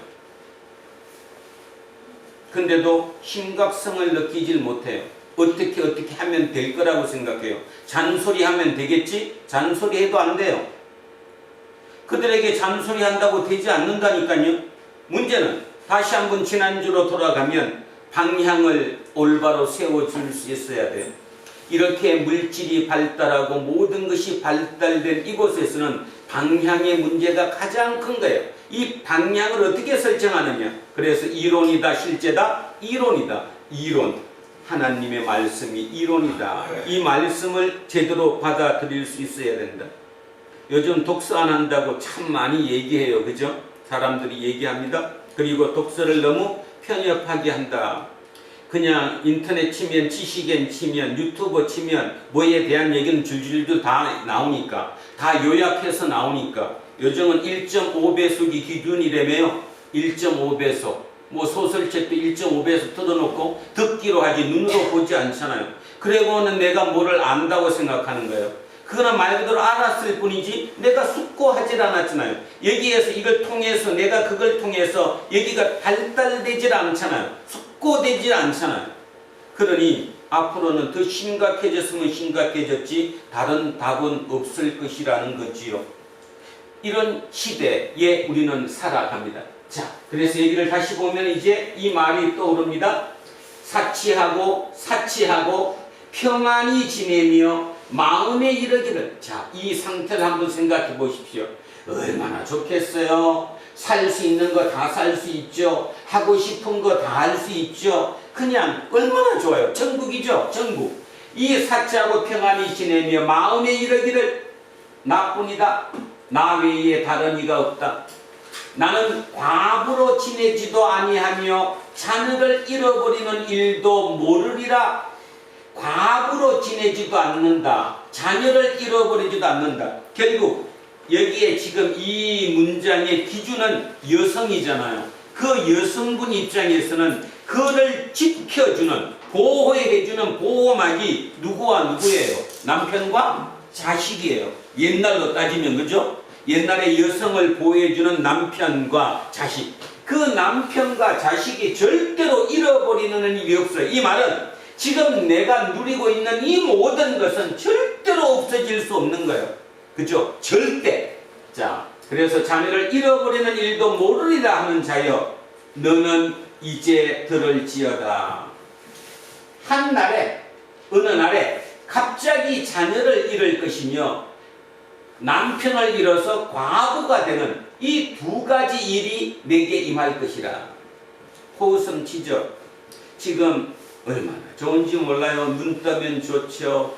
근데도 심각성을 느끼질 못해요. 어떻게 하면 될 거라고 생각해요. 잔소리하면 되겠지? 잔소리해도 안 돼요. 그들에게 잔소리한다고 되지 않는다니까요. 문제는 다시 한번 지난주로 돌아가면 방향을 올바로 세워줄 수 있어야 돼요. 이렇게 물질이 발달하고 모든 것이 발달된 이곳에서는 방향의 문제가 가장 큰 거예요. 이 방향을 어떻게 설정하느냐. 그래서 이론이다 실제다. 이론이다. 이론. 하나님의 말씀이 이론이다. 이 말씀을 제대로 받아들일 수 있어야 된다. 요즘 독서 안 한다고 참 많이 얘기해요. 그죠? 사람들이 얘기합니다. 그리고 독서를 너무 편협하게 한다. 그냥 인터넷 치면 지식엔 치면 유튜브 치면 뭐에 대한 얘기는 줄줄줄 다 나오니까 다 요약해서 나오니까 요즘은 1.5배속이 기준이라며요. 1.5배속 뭐 소설책도 1.5배속 틀어놓고 듣기로 하지 눈으로 보지 않잖아요. 그리고는 내가 뭐를 안다고 생각하는 거예요. 그거는 말 그대로 알았을 뿐이지 내가 숙고하질 않았잖아요. 여기에서 이걸 통해서 내가 그걸 통해서 여기가 발달되질 않잖아요. 숙고되질 않잖아요. 그러니 앞으로는 더 심각해졌으면 심각해졌지 다른 답은 없을 것이라는 거지요. 이런 시대에 우리는 살아갑니다. 자, 그래서 얘기를 다시 보면 이제 이 말이 떠오릅니다. 사치하고 평안히 지내며 마음에 이르기를. 자, 이 상태를 한번 생각해 보십시오. 얼마나 좋겠어요. 살 수 있는 거 다 살 수 있죠. 하고 싶은 거 다 할 수 있죠. 그냥 얼마나 좋아요. 천국이죠. 천국. 이 사치하고 평안히 지내며 마음에 이르기를 나뿐이다. 나 외에 다른 이가 없다. 나는 과부로 지내지도 아니하며 자녀를 잃어버리는 일도 모르리라. 과부로 지내지도 않는다. 자녀를 잃어버리지도 않는다. 결국 여기에 지금 이 문장의 기준은 여성이잖아요. 그 여성분 입장에서는 그를 지켜주는 보호해주는 보호막이 누구와 누구예요? 남편과 자식이에요. 옛날로 따지면 그죠? 옛날에 여성을 보호해주는 남편과 자식. 그 남편과 자식이 절대로 잃어버리는 일이 없어요. 이 말은 지금 내가 누리고 있는 이 모든 것은 절대로 없어질 수 없는 거예요. 그죠? 절대. 자, 그래서 자녀를 잃어버리는 일도 모르리라 하는 자여 너는 이제 들을지어다. 어느 날에 갑자기 자녀를 잃을 것이며 남편을 잃어서 과부가 되는 이 두 가지 일이 내게 임할 것이라. 호흡성 치죠. 지금 얼마나 좋은지 몰라요. 눈 뜨면 좋죠.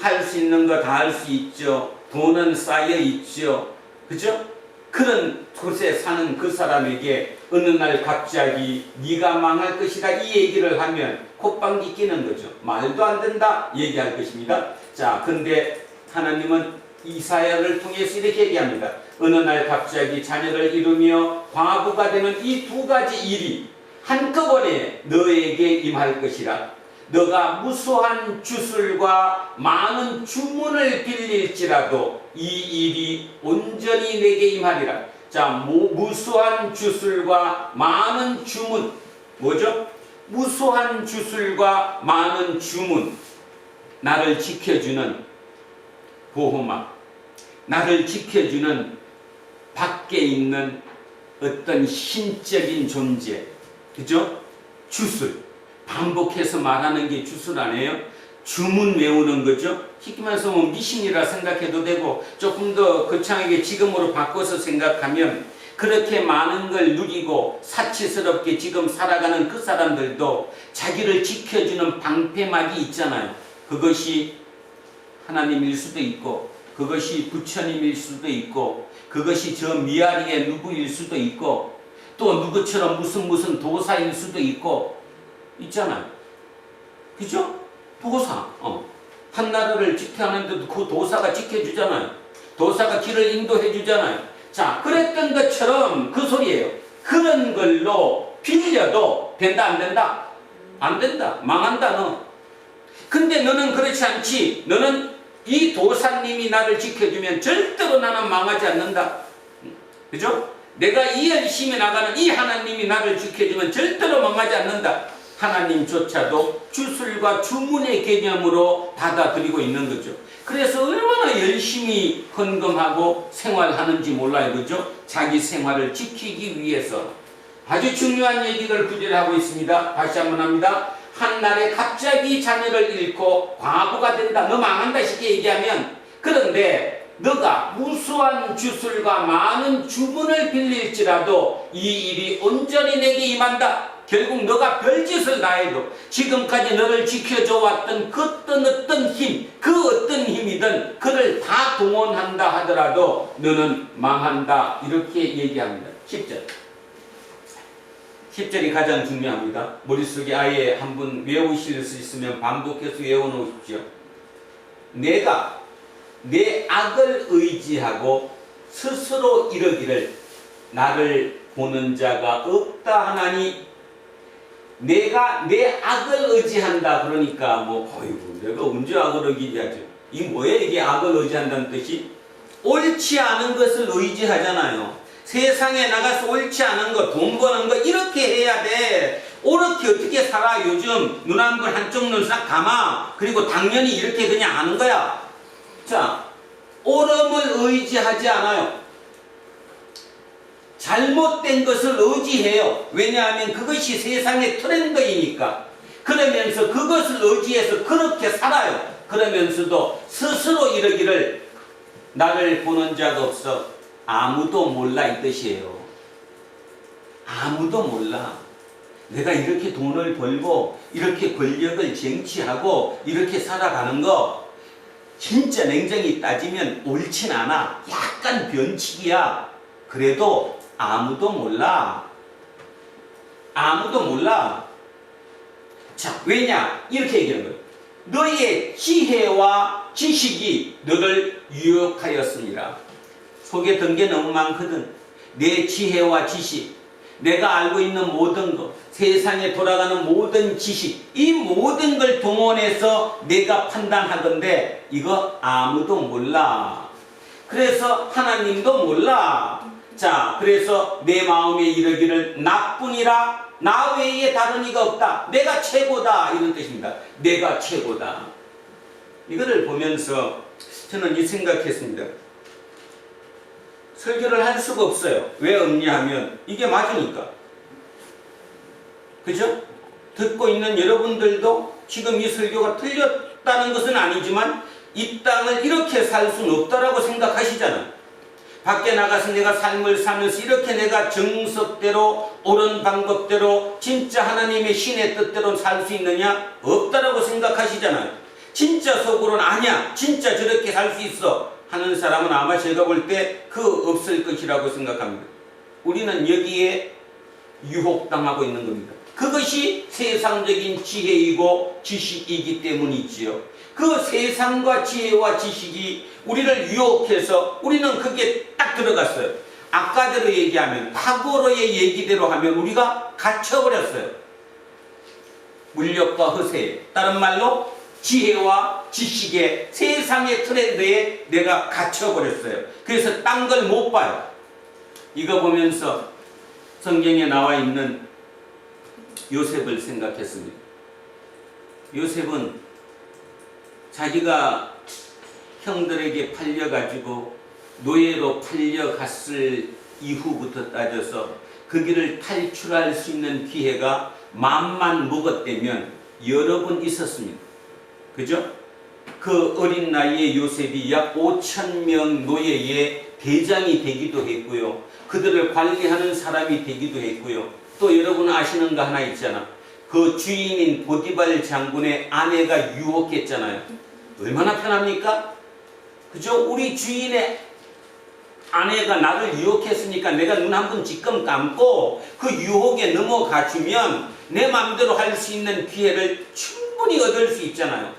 할 수 있는 거 다 할 수 있죠. 돈은 쌓여 있죠. 그죠? 그런 곳에 사는 그 사람에게 어느 날 갑자기 네가 망할 것이다 이 얘기를 하면 콧방귀 끼는 거죠. 말도 안 된다 얘기할 것입니다. 자, 근데 하나님은 이사야를 통해서 이렇게 얘기합니다. 어느 날 갑자기 자녀를 잃으며 과부가 되는 이 두 가지 일이 한꺼번에 너에게 임할 것이라. 너가 무수한 주술과 많은 주문을 빌릴지라도 이 일이 온전히 내게 임하리라. 자, 무수한 주술과 많은 주문. 뭐죠? 무수한 주술과 많은 주문. 나를 지켜주는 보호막. 나를 지켜주는 밖에 있는 어떤 신적인 존재. 그죠? 주술. 반복해서 말하는 게 주술 아니에요? 주문 외우는 거죠. 쉽게 말해서 뭐 미신이라 생각해도 되고 조금 더 거창하게 지금으로 바꿔서 생각하면 그렇게 많은 걸 누리고 사치스럽게 지금 살아가는 그 사람들도 자기를 지켜주는 방패막이 있잖아요. 그것이 하나님일 수도 있고, 그것이 부처님일 수도 있고, 그것이 저 미아리의 누구일 수도 있고, 또 누구처럼 무슨 도사일 수도 있고 있잖아요. 그죠? 도사. 한 나라를 지켜하는데도 그 도사가 지켜주잖아요. 도사가 길을 인도해 주잖아요. 자, 그랬던 것처럼 그 소리예요. 그런 걸로 빌려도 된다, 안 된다? 안 된다. 망한다, 너. 근데 너는 그렇지 않지. 너는 이 도사님이 나를 지켜주면 절대로 나는 망하지 않는다. 그죠? 내가 이 열심히 나가는 이 하나님이 나를 지켜주면 절대로 망하지 않는다. 하나님조차도 주술과 주문의 개념으로 받아들이고 있는 거죠. 그래서 얼마나 열심히 헌금하고 생활하는지 몰라요. 그죠? 자기 생활을 지키기 위해서. 아주 중요한 얘기를 구절에 하고 있습니다. 다시 한번 합니다. 한날에 갑자기 자녀를 잃고 과부가 된다. 너 망한다 쉽게 얘기하면. 그런데 너가 무수한 주술과 많은 주문을 빌릴지라도 이 일이 온전히 내게 임한다. 결국 너가 별짓을 다 해도 지금까지 너를 지켜줘 왔던 그 어떤 힘, 그 어떤 힘이든 그를 다 동원한다 하더라도 너는 망한다. 이렇게 얘기합니다. 10절. 10절이 가장 중요합니다. 머릿속에 아예 한번 외우실 수 있으면 반복해서 외워놓으십시오. 내가 내 악을 의지하고 스스로 이르기를 나를 보는 자가 없다 하나니. 내가 내 악을 의지한다. 그러니까 어이구 내가 언제 악을 의지하죠? 이게 뭐예요? 이게 악을 의지한다는 뜻이? 옳지 않은 것을 의지하잖아요. 세상에 나가서 옳지 않은 거, 돈 버는 거 이렇게 해야 돼. 옳게 어떻게 살아? 요즘 눈 한 번 한쪽 눈 싹 감아. 그리고 당연히 이렇게 그냥 하는 거야. 자, 옳음을 의지하지 않아요. 잘못된 것을 의지해요. 왜냐하면 그것이 세상의 트렌드이니까. 그러면서 그것을 의지해서 그렇게 살아요. 그러면서도 스스로 이러기를 나를 보는 자가 없어. 아무도 몰라 이 뜻이에요. 아무도 몰라. 내가 이렇게 돈을 벌고 이렇게 권력을 쟁취하고 이렇게 살아가는 거 진짜 냉정히 따지면 옳진 않아. 약간 변칙이야. 그래도 아무도 몰라. 아무도 몰라. 자, 왜냐? 이렇게 얘기하는 거예요. 너의 지혜와 지식이 너를 유혹하였습니다. 속에 든 게 너무 많거든. 내 지혜와 지식, 내가 알고 있는 모든 것, 세상에 돌아가는 모든 지식, 이 모든 걸 동원해서 내가 판단하던데 이거 아무도 몰라. 그래서 하나님도 몰라. 자, 그래서 내 마음에 이르기를 나뿐이라 나 외에 다른 이가 없다. 내가 최고다. 이런 뜻입니다. 내가 최고다. 이거를 보면서 저는 이 생각했습니다. 설교를 할 수가 없어요. 왜 없냐 하면 이게 맞으니까. 그죠? 듣고 있는 여러분들도 지금 이 설교가 틀렸다는 것은 아니지만 이 땅을 이렇게 살 수는 없다라고 생각하시잖아요. 밖에 나가서 내가 삶을 살면서 이렇게 내가 정석대로 옳은 방법대로 진짜 하나님의 신의 뜻대로 살 수 있느냐? 없다라고 생각하시잖아요. 진짜 속으로는 아니야. 진짜 저렇게 살 수 있어 하는 사람은 아마 제가 볼 때 그 없을 것이라고 생각합니다. 우리는 여기에 유혹당하고 있는 겁니다. 그것이 세상적인 지혜이고 지식이기 때문이지요. 그 세상과 지혜와 지식이 우리를 유혹해서 우리는 그게 딱 들어갔어요. 아까대로 얘기하면, 과거로의 얘기대로 하면 우리가 갇혀버렸어요. 물욕과 허세에, 다른 말로 지혜와 지식의 세상의 트렌드에 내가 갇혀버렸어요. 그래서 딴 걸 못 봐요. 이거 보면서 성경에 나와 있는 요셉을 생각했습니다. 요셉은 자기가 형들에게 팔려가지고 노예로 팔려갔을 이후부터 따져서 그 길을 탈출할 수 있는 기회가 마음만 먹었다면 여러 번 있었습니다. 그죠? 그 어린 나이에 요셉이 약 5,000명 노예의 대장이 되기도 했고요. 그들을 관리하는 사람이 되기도 했고요. 또 여러분 아시는 거 하나 있잖아. 그 주인인 보디발 장군의 아내가 유혹했잖아요. 얼마나 편합니까? 그죠? 우리 주인의 아내가 나를 유혹했으니까 내가 눈 한 번 지금 감고 그 유혹에 넘어가 주면 내 마음대로 할 수 있는 기회를 충분히 얻을 수 있잖아요.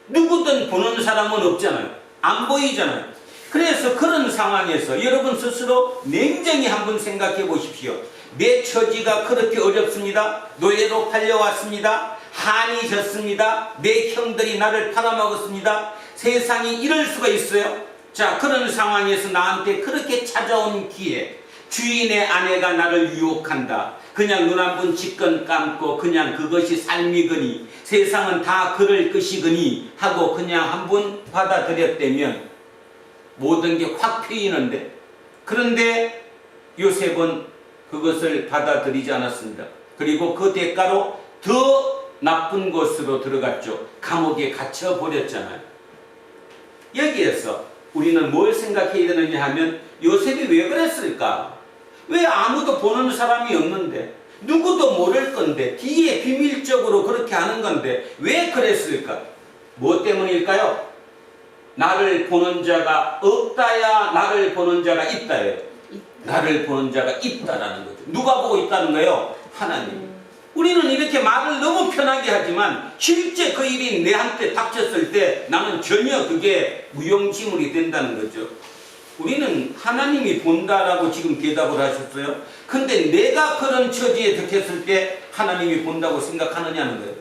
누구든 보는 사람은 없잖아요. 안 보이잖아요. 그래서 그런 상황에서 여러분 스스로 냉정히 한번 생각해 보십시오. 내 처지가 그렇게 어렵습니다. 노예로 팔려왔습니다. 한이 졌습니다. 내 형들이 나를 팔아먹었습니다. 세상이 이럴 수가 있어요. 자, 그런 상황에서 나한테 그렇게 찾아온 기회, 주인의 아내가 나를 유혹한다. 그냥 눈 한 번 지끈 감고 그냥 그것이 삶이거니 세상은 다 그럴 것이거니 하고 그냥 한 번 받아들였다면 모든 게 확 트이는데, 그런데 요셉은 그것을 받아들이지 않았습니다. 그리고 그 대가로 더 나쁜 곳으로 들어갔죠. 감옥에 갇혀버렸잖아요. 여기에서 우리는 뭘 생각해야 되느냐 하면 요셉이 왜 그랬을까? 왜 아무도 보는 사람이 없는데 누구도 모를 건데 뒤에 비밀적으로 그렇게 하는 건데 왜 그랬을까? 뭐 때문일까요? 나를 보는 자가 없다야 나를 보는 자가 있다예요. 나를 보는 자가 있다라는 거죠. 누가 보고 있다는 거예요? 하나님. 우리는 이렇게 말을 너무 편하게 하지만 실제 그 일이 내한테 닥쳤을 때 나는 전혀 그게 무용지물이 된다는 거죠. 우리는 하나님이 본다라고 지금 대답을 하셨어요. 근데 내가 그런 처지에 닥쳤을 때 하나님이 본다고 생각하느냐는 거예요.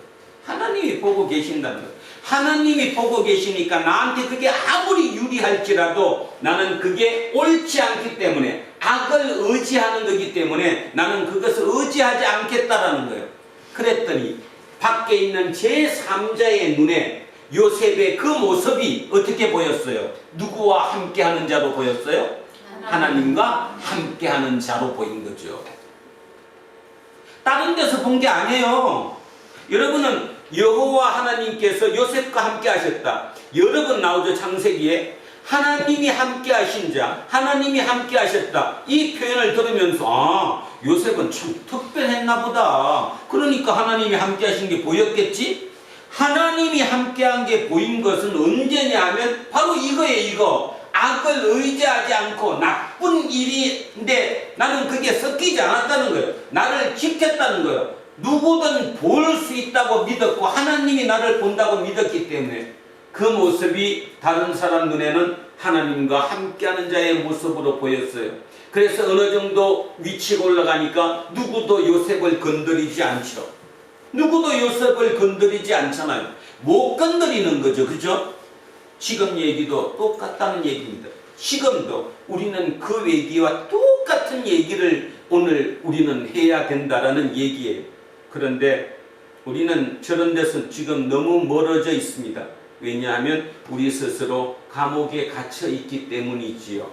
하나님이 보고 계신다는 거예요. 하나님이 보고 계시니까 나한테 그게 아무리 유리할지라도 나는 그게 옳지 않기 때문에 악을 의지하는 거기 때문에 나는 그것을 의지하지 않겠다라는 거예요. 그랬더니 밖에 있는 제3자의 눈에 요셉의 그 모습이 어떻게 보였어요? 누구와 함께하는 자로 보였어요? 하나님과 함께하는 자로 보인 거죠. 다른 데서 본 게 아니에요. 여러분은 여호와 하나님께서 요셉과 함께 하셨다. 여러 번 나오죠. 창세기에 하나님이 함께 하신 자, 하나님이 함께 하셨다. 이 표현을 들으면서 아, 요셉은 참 특별했나 보다. 그러니까 하나님이 함께 하신 게 보였겠지? 하나님이 함께한 게 보인 것은 언제냐 하면 바로 이거예요. 이거 악을 의지하지 않고 나쁜 일인데 나는 그게 섞이지 않았다는 거예요. 나를 지켰다는 거예요. 누구든 볼 수 있다고 믿었고 하나님이 나를 본다고 믿었기 때문에 그 모습이 다른 사람 눈에는 하나님과 함께하는 자의 모습으로 보였어요. 그래서 어느 정도 위치가 올라가니까 누구도 요셉을 건드리지 않죠. 누구도 요셉을 건드리지 않잖아요. 못 건드리는 거죠. 그죠? 지금 얘기도 똑같다는 얘기입니다. 지금도 우리는 그 얘기와 똑같은 얘기를 오늘 우리는 해야 된다라는 얘기예요. 그런데 우리는 저런 데서 지금 너무 멀어져 있습니다. 왜냐하면 우리 스스로 감옥에 갇혀 있기 때문이지요.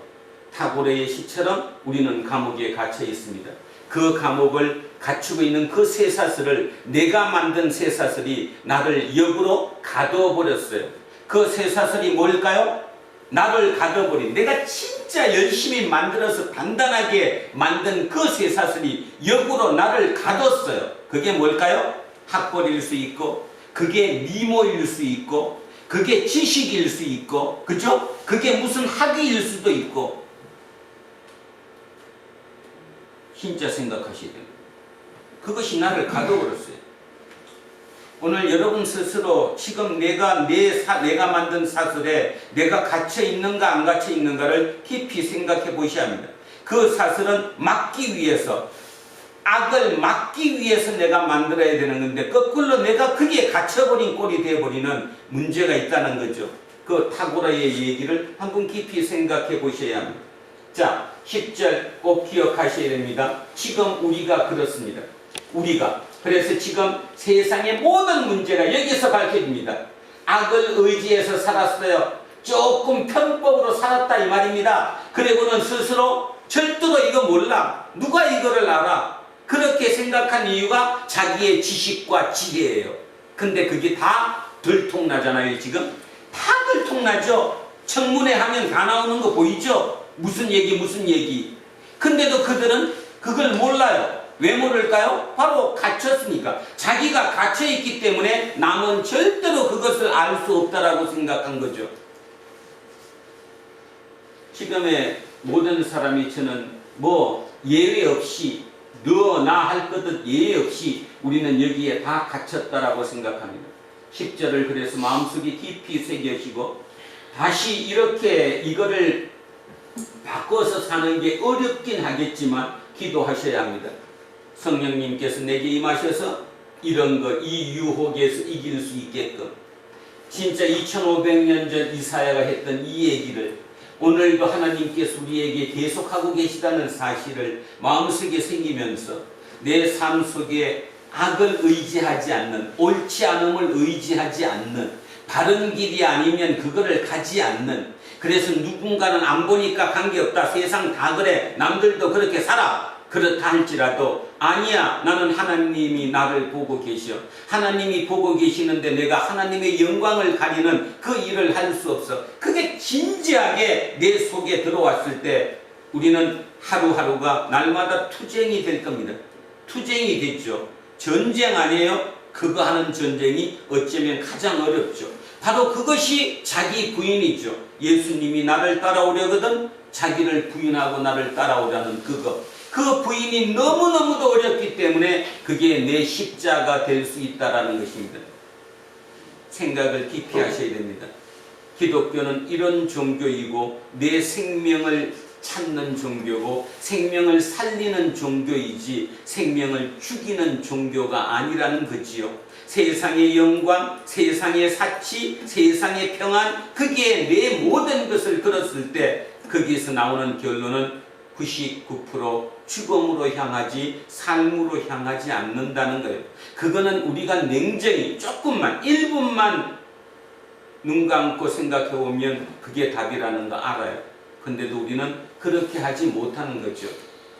타고레의 시처럼 우리는 감옥에 갇혀 있습니다. 그 감옥을 갖추고 있는 그 쇠사슬을 내가 만든 쇠사슬이 나를 역으로 가둬버렸어요. 그 쇠사슬이 뭘까요? 나를 가둬버린, 내가 진짜 열심히 만들어서 단단하게 만든 그 쇠사슬이 역으로 나를 가뒀어요. 그게 뭘까요? 학벌일 수 있고, 그게 미모일 수 있고, 그게 지식일 수 있고, 그죠? 그게 무슨 학위일 수도 있고. 진짜 생각하셔야 됩니다. 그것이 나를 가둬버렸어요. 오늘 여러분 스스로 지금 내가 만든 사슬에 내가 갇혀 있는가 안 갇혀 있는가를 깊이 생각해 보셔야 합니다. 그 사슬은 막기 위해서, 악을 막기 위해서 내가 만들어야 되는 건데 거꾸로 내가 그게 갇혀버린 꼴이 되어버리는 문제가 있다는 거죠. 그 타고라의 얘기를 한번 깊이 생각해 보셔야 합니다. 자, 10절 꼭 기억하셔야 됩니다. 지금 우리가 그렇습니다. 우리가. 그래서 지금 세상의 모든 문제가 여기서 밝혀집니다. 악을 의지해서 살았어요. 조금 편법으로 살았다 이 말입니다. 그리고는 스스로 절대로 이거 몰라. 누가 이거를 알아? 그렇게 생각한 이유가 자기의 지식과 지혜예요. 근데 그게 다 들통나잖아요. 지금 다 들통나죠. 청문회 하면 다 나오는 거 보이죠? 무슨 얘기. 근데도 그들은 그걸 몰라요. 왜 모를까요? 바로 갇혔으니까. 자기가 갇혀있기 때문에 남은 절대로 그것을 알 수 없다라고 생각한 거죠. 지금의 모든 사람이 저는 예외 없이 너 나 할 것은 예외 없이 우리는 여기에 다 갇혔다라고 생각합니다. 10절을 그래서 마음속에 깊이 새겨시고 다시 이렇게 이거를 바꿔서 사는 게 어렵긴 하겠지만 기도하셔야 합니다. 성령님께서 내게 임하셔서 이런 거, 이 유혹에서 이길 수 있게끔 진짜 2500년 전 이사야가 했던 이 얘기를 오늘도 하나님께서 우리에게 계속하고 계시다는 사실을 마음속에 생기면서 내 삶 속에 악을 의지하지 않는, 옳지 않음을 의지하지 않는, 바른 길이 아니면 그거를 가지 않는, 그래서 누군가는 안 보니까 관계없다, 세상 다 그래, 남들도 그렇게 살아, 그렇다 할지라도 아니야, 나는 하나님이 나를 보고 계셔. 하나님이 보고 계시는데 내가 하나님의 영광을 가리는 그 일을 할 수 없어. 그게 진지하게 내 속에 들어왔을 때 우리는 하루하루가 날마다 투쟁이 될 겁니다. 투쟁이 됐죠. 전쟁 아니에요? 그거 하는 전쟁이 어쩌면 가장 어렵죠. 바로 그것이 자기 부인이죠. 예수님이 나를 따라오려거든 자기를 부인하고 나를 따라오라는 그거. 그 부인이 너무너무도 어렵기 때문에 그게 내 십자가 될 수 있다라는 것입니다. 생각을 깊이 하셔야 됩니다. 기독교는 이런 종교이고 내 생명을 찾는 종교고 생명을 살리는 종교이지 생명을 죽이는 종교가 아니라는 거지요. 세상의 영광, 세상의 사치, 세상의 평안, 그게 내 모든 것을 들었을 때 거기에서 나오는 결론은 99% 죽음으로 향하지 삶으로 향하지 않는다는 거예요. 그거는 우리가 냉정히 조금만 1분만 눈 감고 생각해 보면 그게 답이라는 거 알아요. 근데도 우리는 그렇게 하지 못하는 거죠.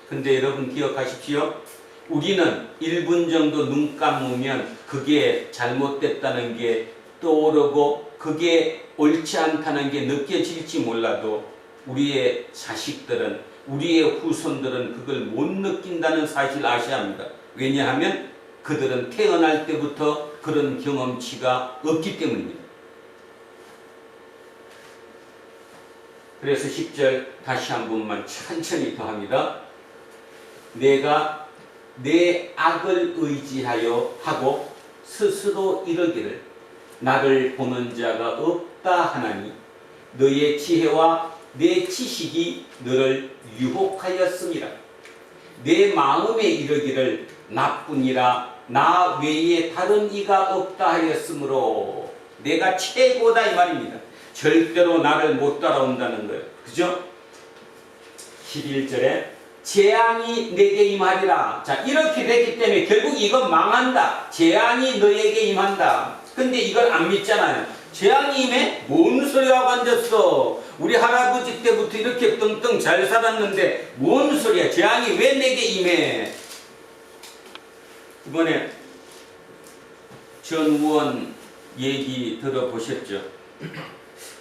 근데 여러분 기억하십시오. 우리는 1분 정도 눈 감으면 그게 잘못됐다는 게 떠오르고 그게 옳지 않다는 게 느껴질지 몰라도 우리의 자식들은 우리의 후손들은 그걸 못 느낀다는 사실을 아셔야 합니다. 왜냐하면 그들은 태어날 때부터 그런 경험치가 없기 때문입니다. 그래서 10절 다시 한 번만 천천히 더 합니다. 내가 내 악을 의지하여 하고 스스로 이르기를 나를 보는 자가 없다 하나니 너의 지혜와 내 지식이 너를 유혹하였음이라. 내 마음에 이르기를 나뿐이라 나 외에 다른 이가 없다 하였으므로 내가 최고다 이 말입니다. 절대로 나를 못 따라온다는 거예요. 그죠? 11절에 재앙이 내게 임하리라. 자, 이렇게 됐기 때문에 결국 이건 망한다. 재앙이 너에게 임한다. 근데 이걸 안 믿잖아요. 재앙이 임해? 뭔 소리하고 앉았어? 우리 할아버지 때부터 이렇게 떵떵 잘 살았는데 뭔 소리야? 재앙이 왜 내게 임해? 이번에 전우원 얘기 들어보셨죠?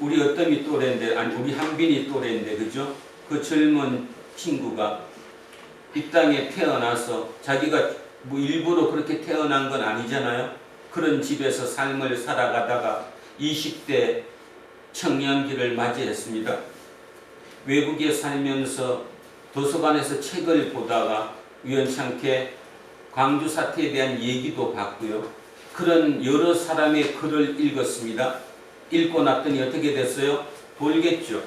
우리 어떤이 또래인데, 아니 우리 한빈이 또래인데, 그죠? 그 젊은 친구가 이 땅에 태어나서 자기가 뭐 일부러 그렇게 태어난 건 아니잖아요. 그런 집에서 삶을 살아가다가 20대 청년기를 맞이했습니다. 외국에 살면서 도서관에서 책을 보다가 우연찮게 광주 사태에 대한 얘기도 봤고요. 그런 여러 사람의 글을 읽었습니다. 읽고 났더니 어떻게 됐어요? 돌겠죠.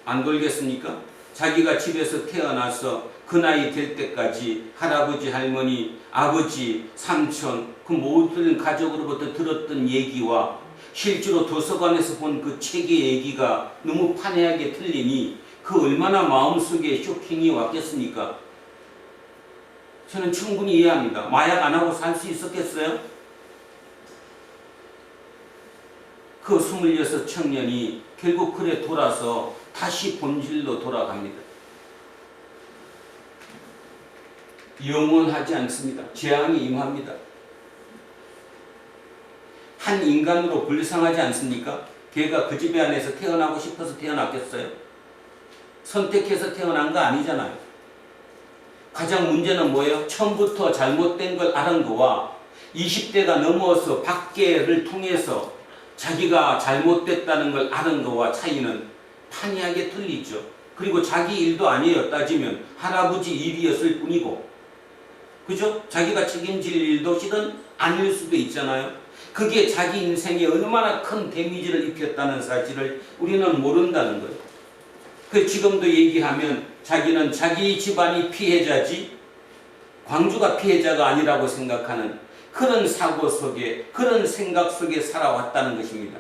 안 돌겠습니까? 자기가 집에서 태어나서 그 나이 될 때까지 할아버지, 할머니, 아버지, 삼촌 그 모든 가족으로부터 들었던 얘기와 실제로 도서관에서 본 그 책의 얘기가 너무 판이하게 틀리니 그 얼마나 마음속에 쇼킹이 왔겠습니까? 저는 충분히 이해합니다. 마약 안 하고 살 수 있었겠어요? 그 26 청년이 결국 그래 돌아서 다시 본질로 돌아갑니다. 영원하지 않습니다. 재앙이 임합니다. 한 인간으로 불쌍하지 않습니까? 걔가 그 집에 안에서 태어나고 싶어서 태어났겠어요? 선택해서 태어난 거 아니잖아요. 가장 문제는 뭐예요? 처음부터 잘못된 걸 아는 거와 20대가 넘어서 밖에를 통해서 자기가 잘못됐다는 걸 아는 거와 차이는 판이하게 틀리죠. 그리고 자기 일도 아니에요. 따지면 할아버지 일이었을 뿐이고, 그죠? 자기가 책임질 일도 실은 아닐 수도 있잖아요. 그게 자기 인생에 얼마나 큰 데미지를 입혔다는 사실을 우리는 모른다는 거예요. 그 지금도 얘기하면 자기는 자기 집안이 피해자지 광주가 피해자가 아니라고 생각하는 그런 사고 속에, 그런 생각 속에 살아왔다는 것입니다.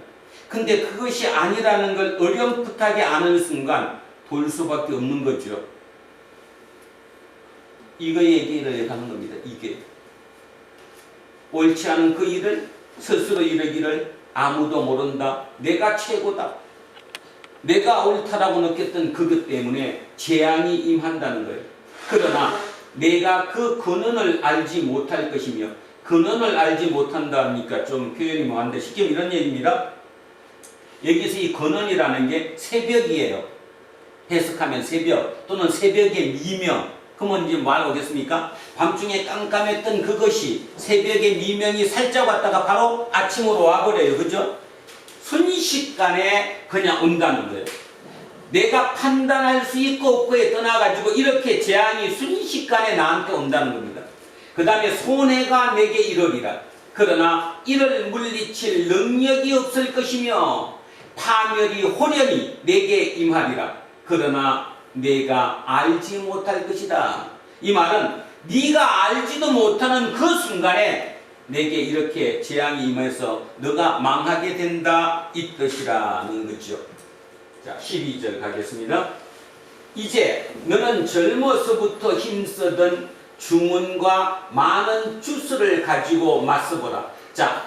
근데 그것이 아니라는 걸 어렴풋하게 아는 순간 돌 수밖에 없는 거죠. 이거 얘기를 하는 겁니다. 이게 옳지 않은 그 일을 스스로 이르기를 아무도 모른다. 내가 최고다. 내가 옳다라고 느꼈던 그것 때문에 재앙이 임한다는 거예요. 그러나 내가 그 근원을 알지 못할 것이며, 근원을 알지 못한다니까 좀 표현이 뭐한데 쉽게 이런 얘기입니다. 여기서 이 근원이라는 게 새벽이에요. 해석하면 새벽 또는 새벽의 미명. 그러면 이제 뭐 오겠습니까? 밤중에 깜깜했던 그것이 새벽의 미명이 살짝 왔다가 바로 아침으로 와버려요. 그죠? 순식간에 그냥 온다는 거예요. 내가 판단할 수 있고 없고에 떠나가지고 이렇게 재앙이 순식간에 나한테 온다는 겁니다. 그 다음에 손해가 내게 이르리라. 그러나 이를 물리칠 능력이 없을 것이며 파멸이 호련히 내게 임하리라. 그러나 내가 알지 못할 것이다. 이 말은 네가 알지도 못하는 그 순간에 내게 이렇게 재앙이 임해서 너가 망하게 된다 이 뜻이라는 거죠. 자, 12절 가겠습니다. 이제 너는 젊어서부터 힘쓰던 주문과 많은 주스를 가지고 맞서보라. 자,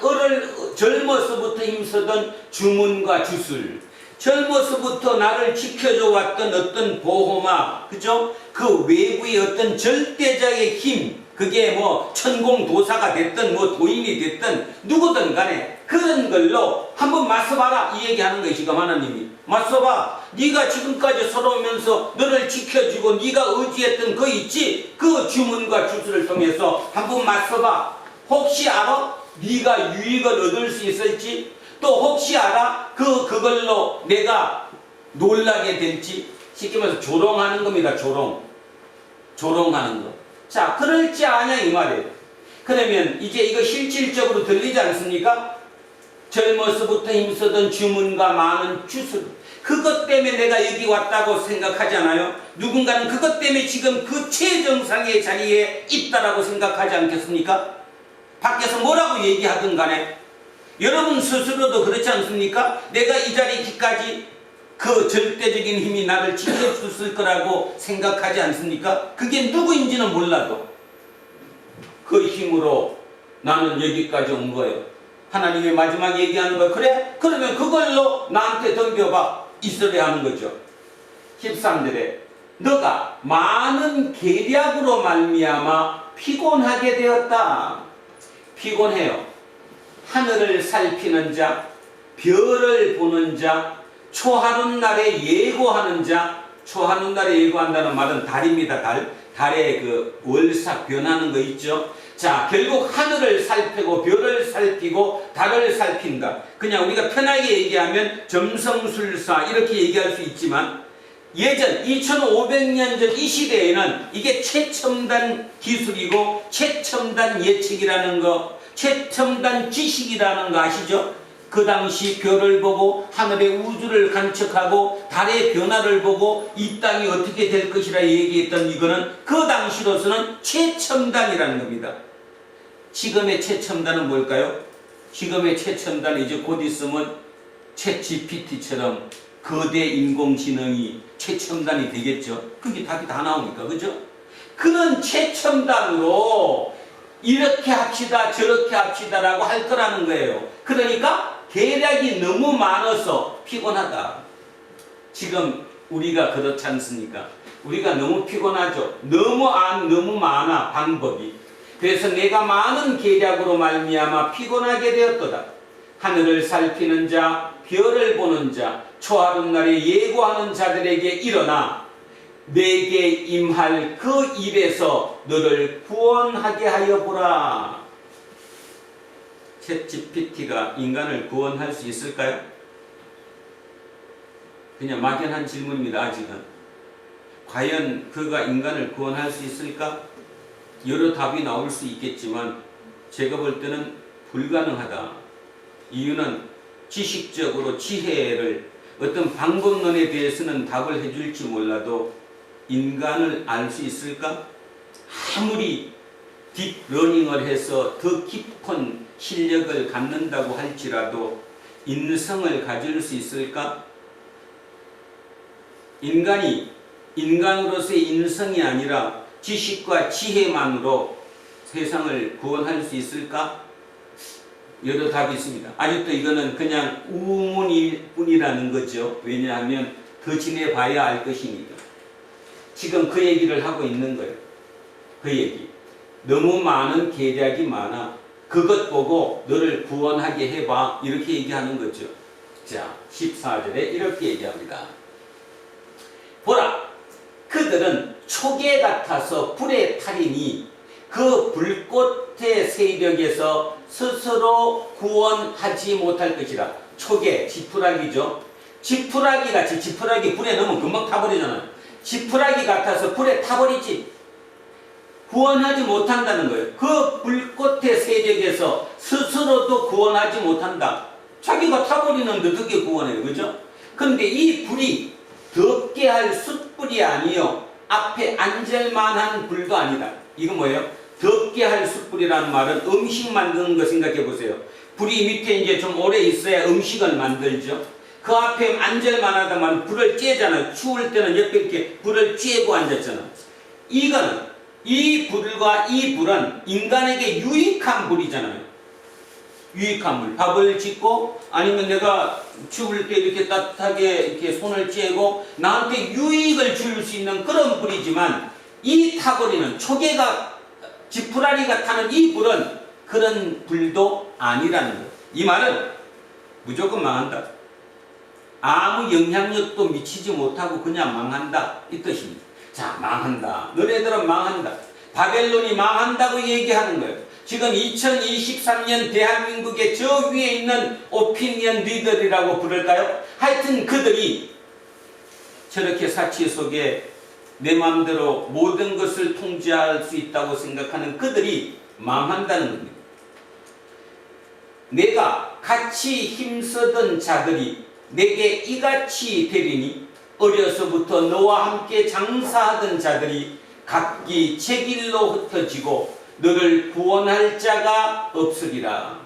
젊어서부터 힘쓰던 주문과 주술, 젊어서부터 나를 지켜줘 왔던 어떤 보호막, 그죠? 그 외부의 어떤 절대적의 힘, 그게 뭐 천공도사가 됐든 뭐 도인이 됐든 누구든 간에 그런 걸로 한번 맞서봐라 이 얘기하는 거예요. 지금 하나님이 맞서봐. 네가 지금까지 살아오면서 너를 지켜주고 네가 의지했던 거 있지? 그 주문과 주술을 통해서 한번 맞서봐. 혹시 알아? 네가 유익을 얻을 수 있을지, 또 혹시 알아? 그걸로 내가 놀라게 될지. 쉽게 말해서 조롱하는 겁니다. 조롱하는 거. 자, 그럴지 아냐 이 말이에요. 그러면 이제 이거 실질적으로 들리지 않습니까? 젊어서부터 힘쓰던 주문과 많은 주술, 그것 때문에 내가 여기 왔다고 생각하잖아요. 누군가는 그것 때문에 지금 그 최정상의 자리에 있다라고 생각하지 않겠습니까? 밖에서 뭐라고 얘기하든 간에 여러분 스스로도 그렇지 않습니까? 내가 이 자리까지 그 절대적인 힘이 나를 지켜줬을 거라고 생각하지 않습니까? 그게 누구인지는 몰라도 그 힘으로 나는 여기까지 온 거예요. 하나님이 마지막 얘기하는 거예요. 그래? 그러면 그걸로 나한테 덤벼봐. 있어야 하는 거죠. 13절에 너가 많은 계략으로 말미암아 피곤하게 되었다. 피곤해요. 하늘을 살피는 자, 별을 보는 자, 초하룻날에 예고하는 자. 초하룻날에 예고한다는 말은 달입니다. 달의 그 월삭 변하는 거 있죠. 자, 결국 하늘을 살피고 별을 살피고 달을 살핀다. 그냥 우리가 편하게 얘기하면 점성술사 이렇게 얘기할 수 있지만 예전 2500년 전 이 시대에는 이게 최첨단 기술이고 최첨단 예측이라는 거, 최첨단 지식이라는 거 아시죠? 그 당시 별을 보고 하늘의 우주를 관측하고 달의 변화를 보고 이 땅이 어떻게 될 것이라 얘기했던 이거는 그 당시로서는 최첨단이라는 겁니다. 지금의 최첨단은 뭘까요? 지금의 최첨단이 이제 곧 있으면 챗GPT처럼 거대 인공지능이 최첨단이 되겠죠. 그게 답이 다 나오니까, 그죠? 그런 최첨단으로 이렇게 합시다 저렇게 합시다라고 할 거라는 거예요. 그러니까 계략이 너무 많아서 피곤하다. 지금 우리가 그렇지 않습니까? 우리가 너무 피곤하죠. 너무 많아 방법이. 그래서 내가 많은 계략으로 말미암아 피곤하게 되었도다. 하늘을 살피는 자, 별을 보는 자, 초하룻날에 예고하는 자들에게 일어나 내게 임할 그 일에서 너를 구원하게 하여 보라. 챗GPT가 인간을 구원할 수 있을까요? 그냥 막연한 질문입니다. 아직은. 과연 그가 인간을 구원할 수 있을까? 여러 답이 나올 수 있겠지만 제가 볼 때는 불가능하다. 이유는 지식적으로 지혜를 어떤 방법론에 대해서는 답을 해줄지 몰라도 인간을 알 수 있을까? 아무리 딥러닝을 해서 더 깊은 실력을 갖는다고 할지라도 인성을 가질 수 있을까? 인간이 인간으로서의 인성이 아니라 지식과 지혜만으로 세상을 구원할 수 있을까? 여러 답이 있습니다. 아직도 이거는 그냥 우문일 뿐이라는 거죠. 왜냐하면 더 지내봐야 알 것이니까. 지금 그 얘기를 하고 있는 거예요. 그 얘기. 너무 많은 계략이 많아. 그것 보고 너를 구원하게 해봐. 이렇게 얘기하는 거죠. 자, 14절에 이렇게 얘기합니다. 보라, 그들은 초계 같아서 불에 타리니 그 불꽃의 세력에서 스스로 구원하지 못할 것이라. 초계, 지푸라기죠. 지푸라기 같이, 지푸라기 불에 넣으면 금방 타버리잖아요. 지푸라기 같아서 불에 타버리지. 구원하지 못한다는 거예요. 그 불꽃의 세력에서 스스로도 구원하지 못한다. 자기가 타버리는데 어떻게 구원해요? 그죠? 그런데 이 불이 덥게 할 숯불이 아니요, 앞에 앉을만한 불도 아니다. 이거 뭐예요? 덥게 할 숯불이라는 말은 음식 만드는 거 생각해 보세요. 불이 밑에 이제 좀 오래 있어야 음식을 만들죠. 그 앞에 앉을만하다만 불을 쬐잖아요. 추울 때는 옆에 이렇게 불을 쬐고 앉았잖아요. 이거는, 이 불과 이 불은 인간에게 유익한 불이잖아요. 유익한 물. 밥을 짓고 아니면 내가 추울 때 이렇게 따뜻하게 이렇게 손을 쬐고 나한테 유익을 줄 수 있는 그런 불이지만, 이 타버리는 초계가 지푸라리가 타는 이 불은 그런 불도 아니라는 거예요. 이 말은 무조건 망한다. 아무 영향력도 미치지 못하고 그냥 망한다. 이 뜻입니다. 자, 망한다. 너네들은 망한다. 바벨론이 망한다고 얘기하는 거예요. 지금 2023년 대한민국의 저 위에 있는 오피니언 리더리라고 부를까요? 하여튼 그들이 저렇게 사치 속에 내 마음대로 모든 것을 통제할 수 있다고 생각하는 그들이 망한다는 겁니다. 내가 같이 힘쓰던 자들이 내게 이같이 되리니 어려서부터 너와 함께 장사하던 자들이 각기 제 길로 흩어지고 너를 구원할 자가 없으리라.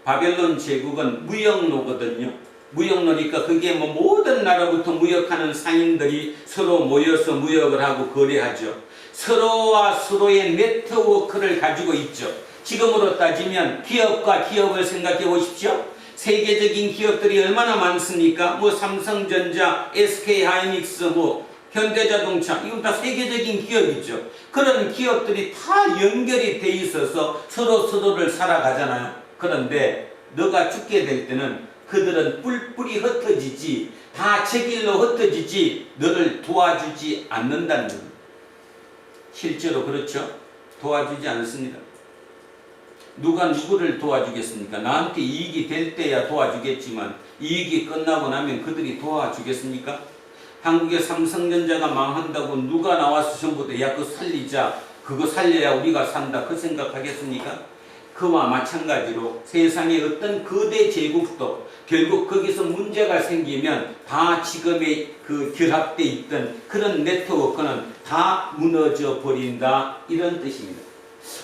바벨론 제국은 무역로거든요. 무역로니까 그게 뭐 모든 나라부터 무역하는 상인들이 서로 모여서 무역을 하고 거래하죠. 서로와 서로의 네트워크를 가지고 있죠. 지금으로 따지면 기업과 기업을 생각해 보십시오. 세계적인 기업들이 얼마나 많습니까? 뭐 삼성전자, SK하이닉스, 뭐 현대자동차, 이건 다 세계적인 기업이죠. 그런 기업들이 다 연결이 돼 있어서 서로를 살아가잖아요. 그런데 너가 죽게 될 때는 그들은 뿔뿔이 흩어지지, 다 제 길로 흩어지지 너를 도와주지 않는다는 겁니다. 실제로 그렇죠? 도와주지 않습니다. 누가 누구를 도와주겠습니까? 나한테 이익이 될 때야 도와주겠지만 이익이 끝나고 나면 그들이 도와주겠습니까? 한국의 삼성전자가 망한다고 누가 나와서 전부 다 야, 그거 살리자, 그거 살려야 우리가 산다, 그 생각하겠습니까? 그와 마찬가지로 세상의 어떤 거대 제국도 결국 거기서 문제가 생기면 다 지금의 그 결합되어 있던 그런 네트워크는 다 무너져 버린다, 이런 뜻입니다.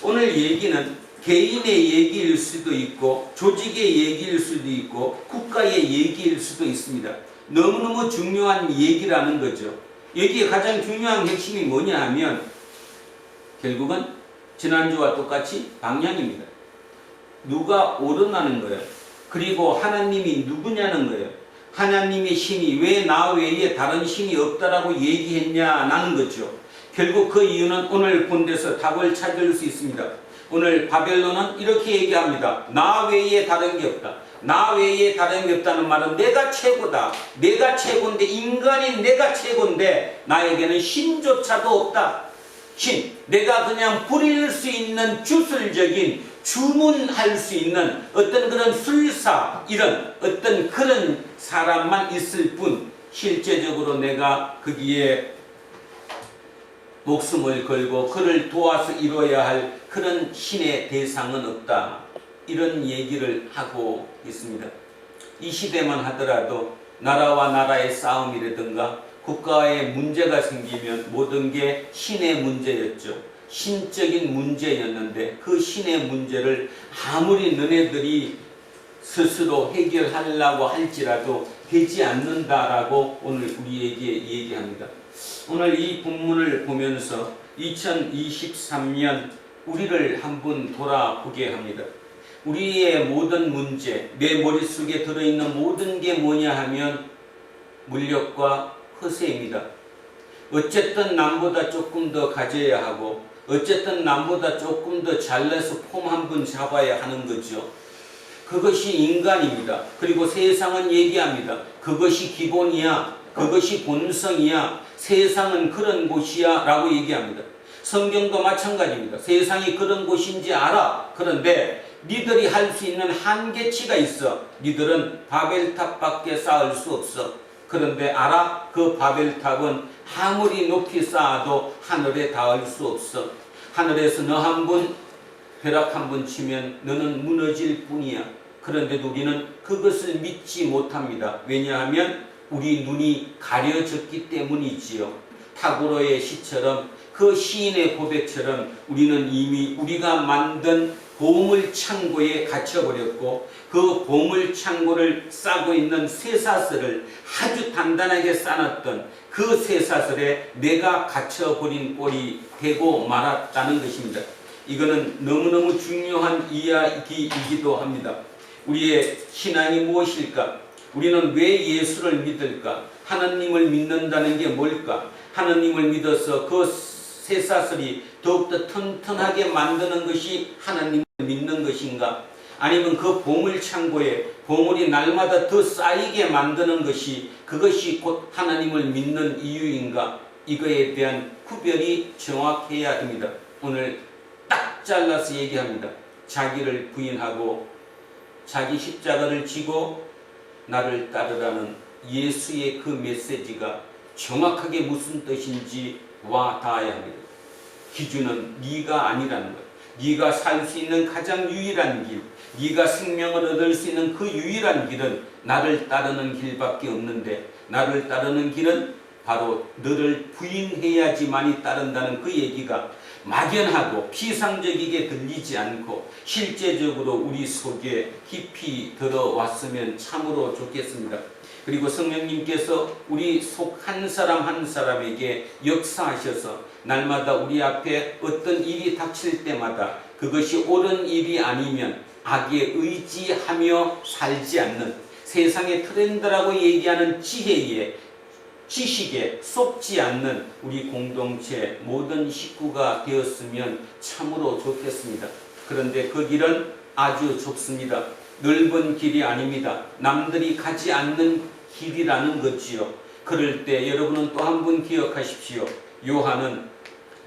오늘 얘기는 개인의 얘기일 수도 있고 조직의 얘기일 수도 있고 국가의 얘기일 수도 있습니다. 너무너무 중요한 얘기라는 거죠. 여기에 가장 중요한 핵심이 뭐냐 하면 결국은 지난주와 똑같이 방향입니다. 누가 오르나는 거예요. 그리고 하나님이 누구냐는 거예요. 하나님의 신이 왜 나 외에 다른 신이 없다라고 얘기했냐는 거죠. 결국 그 이유는 오늘 본 데서 답을 찾을 수 있습니다. 오늘 바벨론은 이렇게 얘기합니다. 나 외에 다른 게 없다. 나 외에 다름이 없다는 말은 내가 최고다. 내가 최고인데, 인간인 내가 최고인데 나에게는 신조차도 없다. 신, 내가 그냥 부릴 수 있는 주술적인, 주문할 수 있는 어떤 그런 술사, 이런 어떤 그런 사람만 있을 뿐, 실제적으로 내가 거기에 목숨을 걸고 그를 도와서 이뤄야 할 그런 신의 대상은 없다. 이런 얘기를 하고 있습니다. 이 시대만 하더라도 나라와 나라의 싸움이라든가 국가에 문제가 생기면 모든 게 신의 문제였죠. 신적인 문제였는데 그 신의 문제를 아무리 너네들이 스스로 해결하려고 할지라도 되지 않는다라고 오늘 우리에게 얘기합니다. 오늘 이 본문을 보면서 2023년 우리를 한번 돌아보게 합니다. 우리의 모든 문제, 내 머릿속에 들어있는 모든 게 뭐냐 하면 물욕과 허세입니다. 어쨌든 남보다 조금 더 가져야 하고, 어쨌든 남보다 조금 더 잘나서 폼 한 번 잡아야 하는 거죠. 그것이 인간입니다. 그리고 세상은 얘기합니다. 그것이 기본이야. 그것이 본성이야. 세상은 그런 곳이야 라고 얘기합니다. 성경도 마찬가지입니다. 세상이 그런 곳인지 알아. 그런데 니들이 할 수 있는 한계치가 있어. 니들은 바벨탑밖에 쌓을 수 없어. 그런데 알아? 그 바벨탑은 아무리 높이 쌓아도 하늘에 닿을 수 없어. 하늘에서 너 한 번, 벼락 한 번 치면 너는 무너질 뿐이야. 그런데도 우리는 그것을 믿지 못합니다. 왜냐하면 우리 눈이 가려졌기 때문이지요. 타고로의 시처럼, 그 시인의 고백처럼 우리는 이미 우리가 만든 보물창고에 갇혀버렸고, 그 보물창고를 싸고 있는 쇠사슬을 아주 단단하게 싸놨던 그 쇠사슬에 내가 갇혀버린 꼴이 되고 말았다는 것입니다. 이거는 너무너무 중요한 이야기이기도 합니다. 우리의 신앙이 무엇일까? 우리는 왜 예수를 믿을까? 하나님을 믿는다는 게 뭘까? 하나님을 믿어서 그 쇠사슬이 더욱더 튼튼하게 만드는 것이 하나님을 믿는 것인가? 아니면 그 보물창고에 보물이 날마다 더 쌓이게 만드는 것이, 그것이 곧 하나님을 믿는 이유인가? 이거에 대한 구별이 정확해야 합니다. 오늘 딱 잘라서 얘기합니다. 자기를 부인하고 자기 십자가를 지고 나를 따르라는 예수의 그 메시지가 정확하게 무슨 뜻인지 와 닿아야 합니다. 기준은 네가 아니라는 것. 네가 살 수 있는 가장 유일한 길, 네가 생명을 얻을 수 있는 그 유일한 길은 나를 따르는 길밖에 없는데, 나를 따르는 길은 바로 너를 부인해야지만이 따른다는 그 얘기가 막연하고 피상적이게 들리지 않고 실제적으로 우리 속에 깊이 들어왔으면 참으로 좋겠습니다. 그리고 성령님께서 우리 속 한 사람 한 사람에게 역사하셔서 날마다 우리 앞에 어떤 일이 닥칠 때마다 그것이 옳은 일이 아니면 악에 의지하며 살지 않는, 세상의 트렌드라고 얘기하는 지혜에, 지식에 속지 않는 우리 공동체 모든 식구가 되었으면 참으로 좋겠습니다. 그런데 그 길은 아주 좁습니다. 넓은 길이 아닙니다. 남들이 가지 않는 길이라는 거지요. 그럴 때 여러분은 또 한 번 기억하십시오.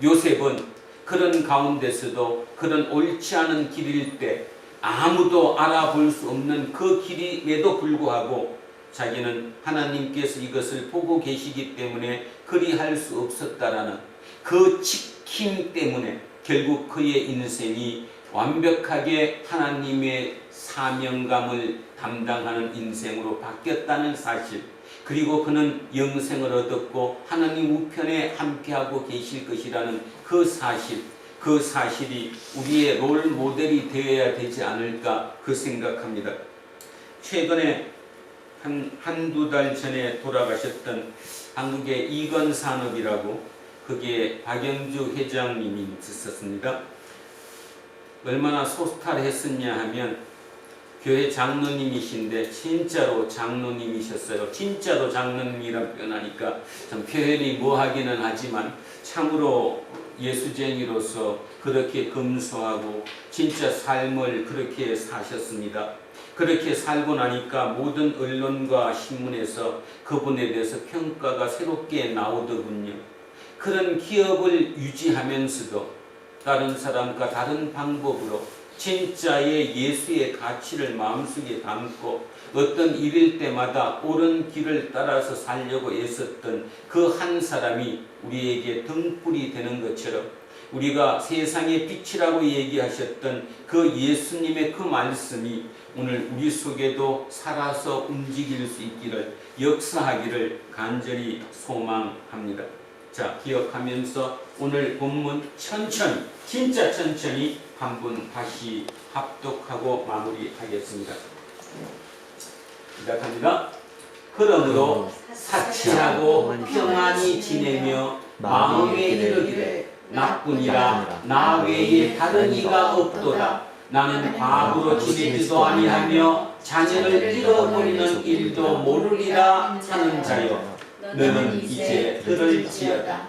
요셉은 그런 가운데서도 그런 옳지 않은 길일 때 아무도 알아볼 수 없는 그 길임에도 불구하고 자기는 하나님께서 이것을 보고 계시기 때문에 그리할 수 없었다라는 그 지킴 때문에 결국 그의 인생이 완벽하게 하나님의 사명감을 담당하는 인생으로 바뀌었다는 사실, 그리고 그는 영생을 얻었고 하나님 우편에 함께하고 계실 것이라는 그 사실, 그 사실이 우리의 롤 모델이 되어야 되지 않을까 그 생각합니다. 최근에 한두 달 전에 돌아가셨던 한국의 이건산업이라고, 그게 박영주 회장님이 있었습니다. 얼마나 소탈했었냐 하면 교회 장로님이신데 진짜로 장로님이셨어요. 진짜로 장로님이라고 표현하니까 좀 표현이 뭐하기는 하지만 참으로 예수쟁이로서 그렇게 검소하고 진짜 삶을 그렇게 사셨습니다. 그렇게 살고 나니까 모든 언론과 신문에서 그분에 대해서 평가가 새롭게 나오더군요. 그런 기업을 유지하면서도 다른 사람과 다른 방법으로 진짜의 예수의 가치를 마음속에 담고 어떤 일일 때마다 옳은 길을 따라서 살려고 애썼던 그 한 사람이 우리에게 등불이 되는 것처럼 우리가 세상의 빛이라고 얘기하셨던 그 예수님의 그 말씀이 오늘 우리 속에도 살아서 움직일 수 있기를, 역사하기를 간절히 소망합니다. 자, 기억하면서 오늘 본문 천천히, 진짜 천천히 한번 다시 합독하고 마무리하겠습니다. 시작합니다. 그러므로 사치하고 평안히 지내며 마음에 이르기를 나뿐이라 나 외에 다른 이가 없도다. 나는 과부로 지내지도 아니하며 자녀를 잃어버리는 일도 모르리라 하는 자여, 너는 이제 들을지어다.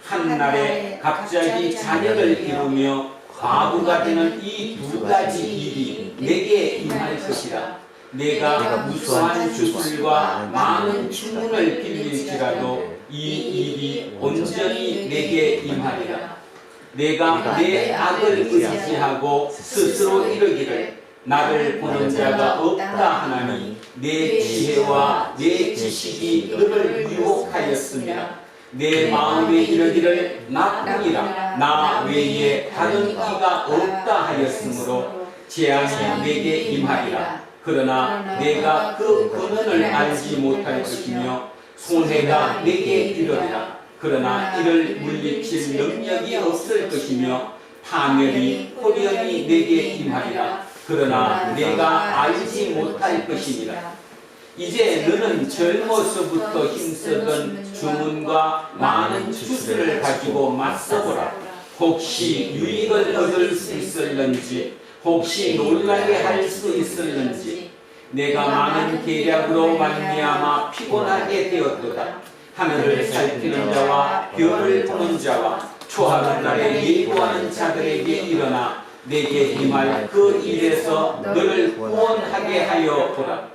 한날에 갑자기 자녀를 이루며 과부가 되는 이 두 가지 일이 내게 임할 것이라. 내가 무수한 주술과 많은 주문을 빌릴지라도 이 일이 온전히 내게 임하리라. 내가 내 악을 의지하고 스스로 이르기를 나를 보는 자가 없다 하나니 내 지혜와 내 지식이 너를 유혹하였습니다. 내 마음에 이르기를 나뿐이라 나 외에 다른 이가 없다 하였으므로 재앙이 내게 임하리라. 그러나 내가 그 근원을 알지 못할 것이며 손해가 내게 이르리라. 그러나 이를 물리칠 능력이 없을 것이며 파멸이 호련히 내게 임하리라. 그러나 내가 알지 못할 것이니라. 이제 너는 젊어서부터 힘쓰던 주문과 많은 주술을 가지고 맞서보라. 혹시 유익을 얻을 수 있을는지, 혹시 놀라게 할 수 있을는지. 내가 많은 계략으로 말미암아 피곤하게 되었도다. 하늘을 살피는 자와 별을 보는 자와 초하는 날에 예고하는 자들에게 일어나 내게 임할 그 일에서 너를 구원하게 하여 보라.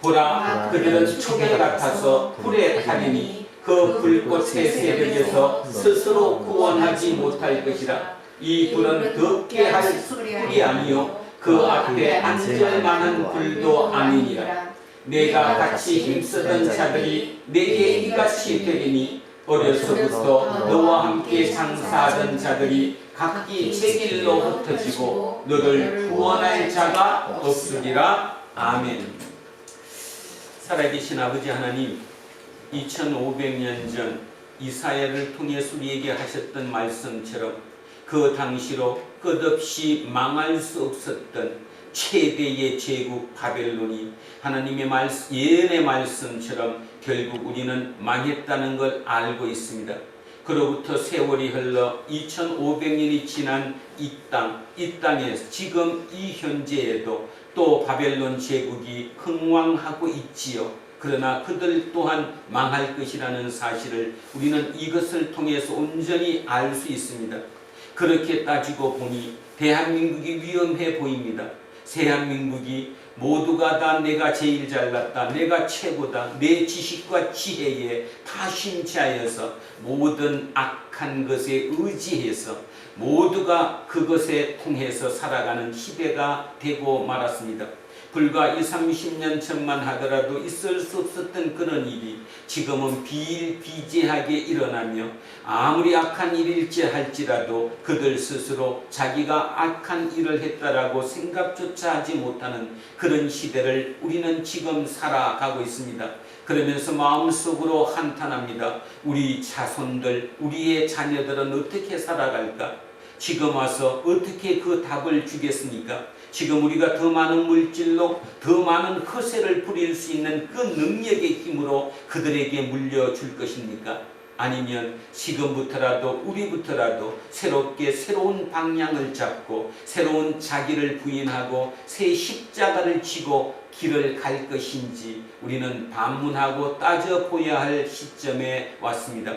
보라, 그들은 초계 같아서 불에 타리니 그 불꽃의 세력에서 스스로 구원하지 못할 것이라. 이 불은 덥게 할 불이 아니요 그 앞에 안절만한 불도 아니니라. 내가 같이 힘쓰던 자들이 내게 이같이 되리니 어려서부터 너와 함께 장사하던 자들이 각기 제 길로 흩어지고 너를 구원할 자가 없으리라. 아멘. 살아계신 아버지 하나님, 2500년 전 이사야를 통해서 우리에게 하셨던 말씀처럼 그 당시로 끝없이 망할 수 없었던 최대의 제국 바벨론이 하나님의 예언의 말씀처럼 결국 우리는 망했다는 걸 알고 있습니다. 그로부터 세월이 흘러 2500년이 지난 이 땅에서 지금 이 현재에도 또 바벨론 제국이 흥왕하고 있지요. 그러나 그들 또한 망할 것이라는 사실을 우리는 이것을 통해서 온전히 알 수 있습니다. 그렇게 따지고 보니 대한민국이 위험해 보입니다. 대한민국이 모두가 다 내가 제일 잘났다, 내가 최고다, 내 지식과 지혜에 다 심취하여서 모든 악한 것에 의지해서 모두가 그것에 통해서 살아가는 시대가 되고 말았습니다. 불과 20-30년 전만 하더라도 있을 수 없었던 그런 일이 지금은 비일비재하게 일어나며 아무리 악한 일일지 할지라도 그들 스스로 자기가 악한 일을 했다라고 생각조차 하지 못하는 그런 시대를 우리는 지금 살아가고 있습니다. 그러면서 마음속으로 한탄합니다. 우리 자손들, 우리의 자녀들은 어떻게 살아갈까? 지금 와서 어떻게 그 답을 주겠습니까? 지금 우리가 더 많은 물질로 더 많은 허세를 부릴 수 있는 그 능력의 힘으로 그들에게 물려줄 것입니까? 아니면 지금부터라도 우리부터라도 새롭게 새로운 방향을 잡고 새로운 자기를 부인하고 새 십자가를 지고 길을 갈 것인지 우리는 반문하고 따져보아야 할 시점에 왔습니다.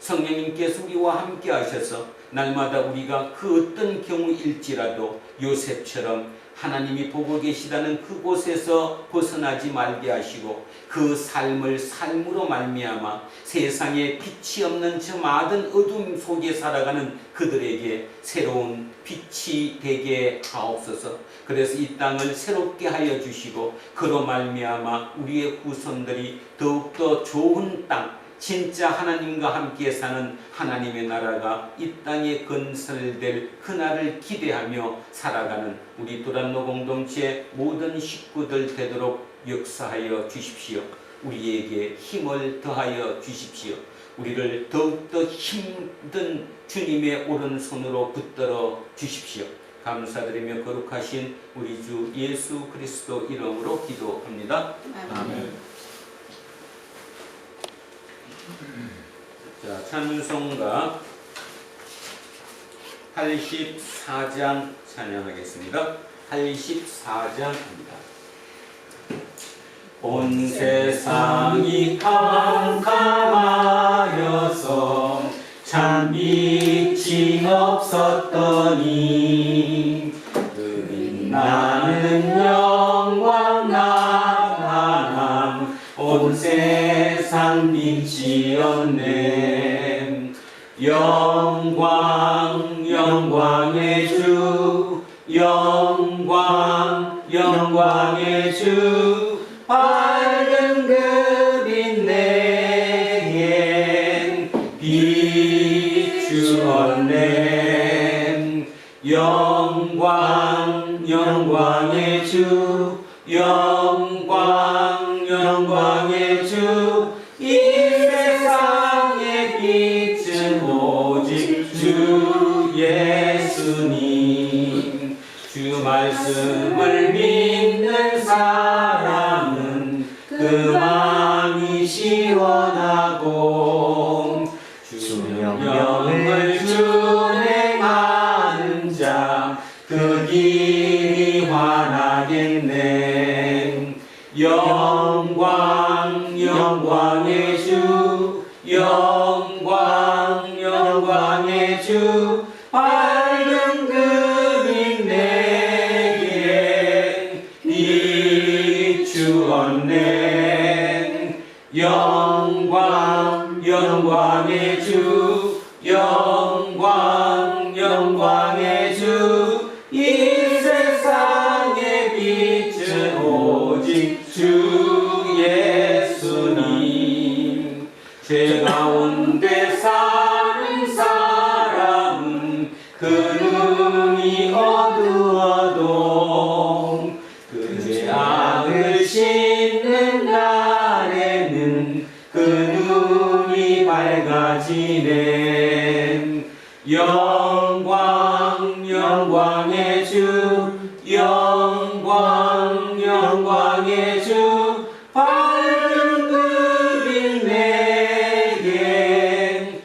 성령님께서 우리와 함께 하셔서 날마다 우리가 그 어떤 경우일지라도 요셉처럼 하나님이 보고 계시다는 그곳에서 벗어나지 말게 하시고 그 삶을 삶으로 말미암아 세상에 빛이 없는 저 많은 어둠 속에 살아가는 그들에게 새로운 빛이 되게 하옵소서. 그래서 이 땅을 새롭게 하여 주시고 그로 말미암아 우리의 후손들이 더욱더 좋은 땅, 진짜 하나님과 함께 사는 하나님의 나라가 이 땅에 건설될 그날을 기대하며 살아가는 우리 도란노 공동체 모든 식구들 되도록 역사하여 주십시오. 우리에게 힘을 더하여 주십시오. 우리를 더욱더 힘든 주님의 오른손으로 붙들어 주십시오. 감사드리며 거룩하신 우리 주 예수 그리스도 이름으로 기도합니다. 아멘. 자, 찬송가 84장 찬양하겠습니다. 84장입니다. 온 세상이 캄캄하여서 참 빛이 없었더니 빛나는 영광 나타남 온 세상 빛이었네. 영광 영광의 주 영광 영광의 주 밝은 그 빛 내겐 비추었네. 영광 영광의 주 영광 영광의 주 이 세상의 빛은 오직 주 예수님. 주 말씀을 믿는 사람은 그 마음이 시원하고 주 명령을 준행하는 자 그 길이 환하겠네. 영광 영광의 주 영광 영광의 주 밝은 그 빛 내게 비추었네. 영광 영광의 주 영광 영광의 주 이 세상의 빛은 오직 주 예수님. 죄 가운데 사는 사람은 그 눈이 어두워도 그 죄악을 씻는 날에는 그 눈이 밝아지네. 영광 영광의 주 영광 영광의 주 밝은 그 빛 내게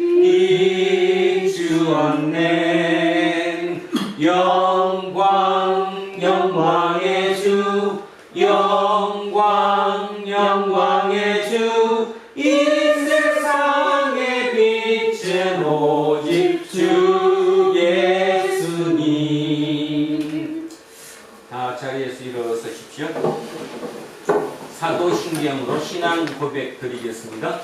비추었네. 영광 영광의 주 영광 영광의 주 이 세상의 빛은 오직 주 예수님. 다 자리에서 일어서십시오. 사도신경으로 신앙 고백 드리겠습니다.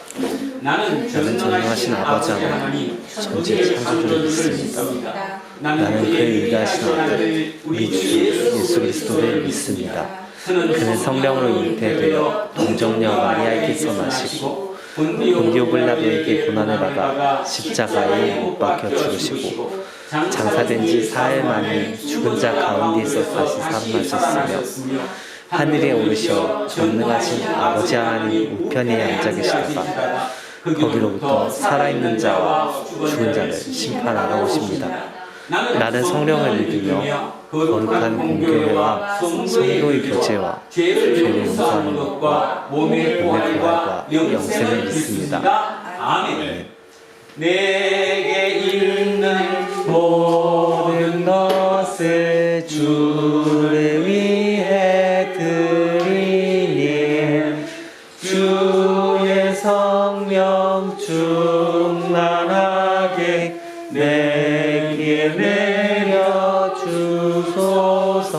나는 전능하신 아버지 하나님 전체 창조주를 믿습니다. 나는 그의 위대하신 아들 우리 주 예수 그리스도를 믿습니다. 그는 성령으로 잉태되어 동정녀 마리아에게서 나시고 본디오 빌라도에게 고난을 받아 십자가에 못 박혀 죽으시고 장사된 지 4일 만에 죽은 자 가운데서 다시 살아나셨으며 하늘에 오르셔 전능하신 아버지 하나님 우편에 앉아 계시다가 거기로부터 살아있는 자와 죽은 자를 심판하러 오십니다. 나는 성령을 믿으며 거룩한 공교회와 성도의 교제와 죄를 용서하는 것과 몸의 부활과 영생을 믿습니다. 아멘. 내게 있는 모든 것을 주를 위해 드리니 주의 성령 충만하게 내게 내려 주소서.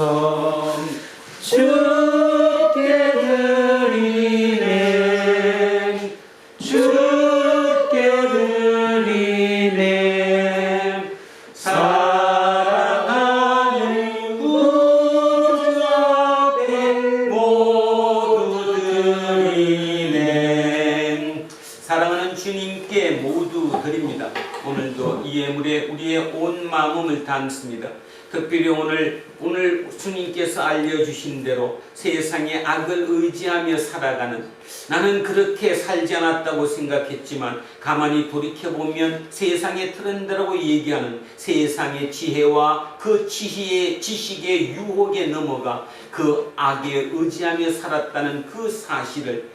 주님께 모두 드립니다. 오늘도 이 예물에 우리의 온 마음을 담습니다. 특별히 오늘 주님께서 알려주신 대로 세상의 악을 의지하며 살아가는, 나는 그렇게 살지 않았다고 생각했지만 가만히 돌이켜보면 세상의 트렌드라고 얘기하는 세상의 지혜와 그 지식의 유혹에 넘어가 그 악에 의지하며 살았다는 그 사실을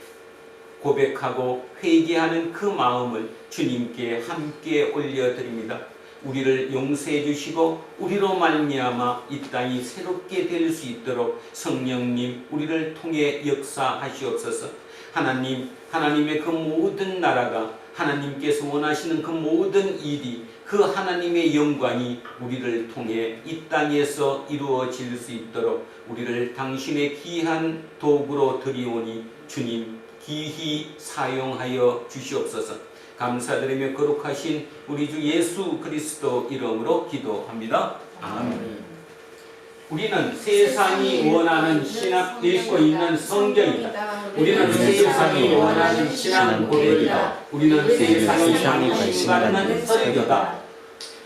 고백하고 회개하는 그 마음을 주님께 함께 올려드립니다. 우리를 용서해 주시고 우리로 말미암아 이 땅이 새롭게 될 수 있도록 성령님 우리를 통해 역사하시옵소서. 하나님, 하나님의 그 모든 나라가, 하나님께서 원하시는 그 모든 일이, 그 하나님의 영광이 우리를 통해 이 땅에서 이루어질 수 있도록 우리를 당신의 귀한 도구로 드리오니 주님 기히 사용하여 주시옵소서. 감사드리며 거룩하신 우리 주 예수 그리스도 이름으로 기도합니다. 아멘. 우리는 세상이 원하는 신앙 읽고 있는 성경이다. 우리는 세상이 원하는 신앙 고백이다. 우리는 세상이 관심받는 설교다.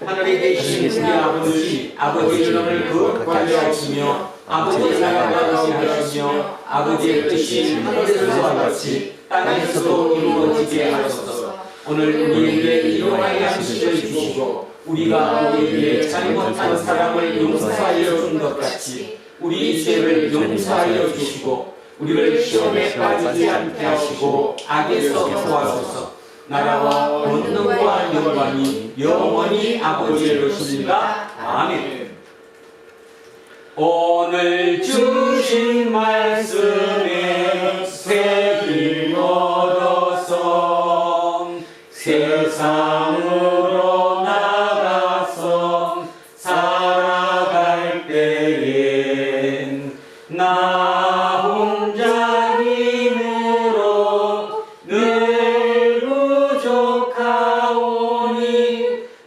하늘에 계신 우리 아버지, 아버지의 이름을 거룩하게 하시며 아버지의 나라가 임하시며 아버지의 뜻이 하늘에서와 같이 땅에서도 이루어지게 하소서. 오늘 우리에게 일용할 양식을 주시고 우리가 우리에게 잘못한 사람을 용서하여 준 것 같이 우리 죄를 용서하여 주시고 우리를 시험에 빠지지 않게 하시고 악에서 구하소서. 나라와 권능과 영광이 영원히 아버지의 것입니다. 아멘. 오늘 주신 말씀에 새 힘 얻어서 세상으로 나가서 살아갈 때엔 나 혼자 힘으로 늘 부족하오니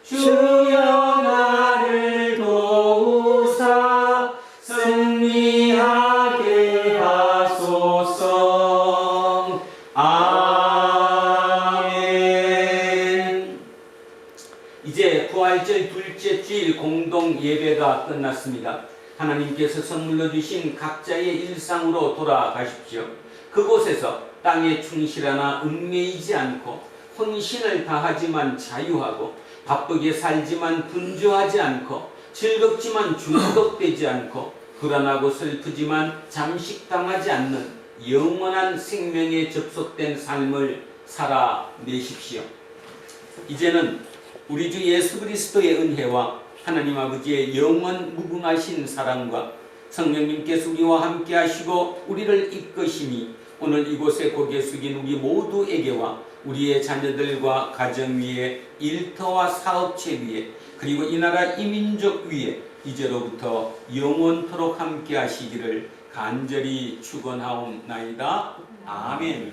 주여 나를 도우사 승리하게 하소서. 아멘. 이제 부활절 둘째 주일 공동 예배가 끝났습니다. 하나님께서 선물로 주신 각자의 일상으로 돌아가십시오. 그곳에서 땅에 충실하나 얽매이지 않고 혼신을 다하지만 자유하고 바쁘게 살지만 분주하지 않고 즐겁지만 중독되지 않고 불안하고 슬프지만 잠식당하지 않는 영원한 생명에 접속된 삶을 살아내십시오. 이제는 우리 주 예수 그리스도의 은혜와 하나님 아버지의 영원 무궁하신 사랑과 성령님께서 우리와 함께 하시고 우리를 이끄시니 오늘 이곳에 고개 숙인 우리 모두에게와 우리의 자녀들과 가정 위에, 일터와 사업체 위에, 그리고 이 나라 이 민족 위에 이제로부터 영원토록 함께 하시기를 간절히 축원하옵나이다. 아멘.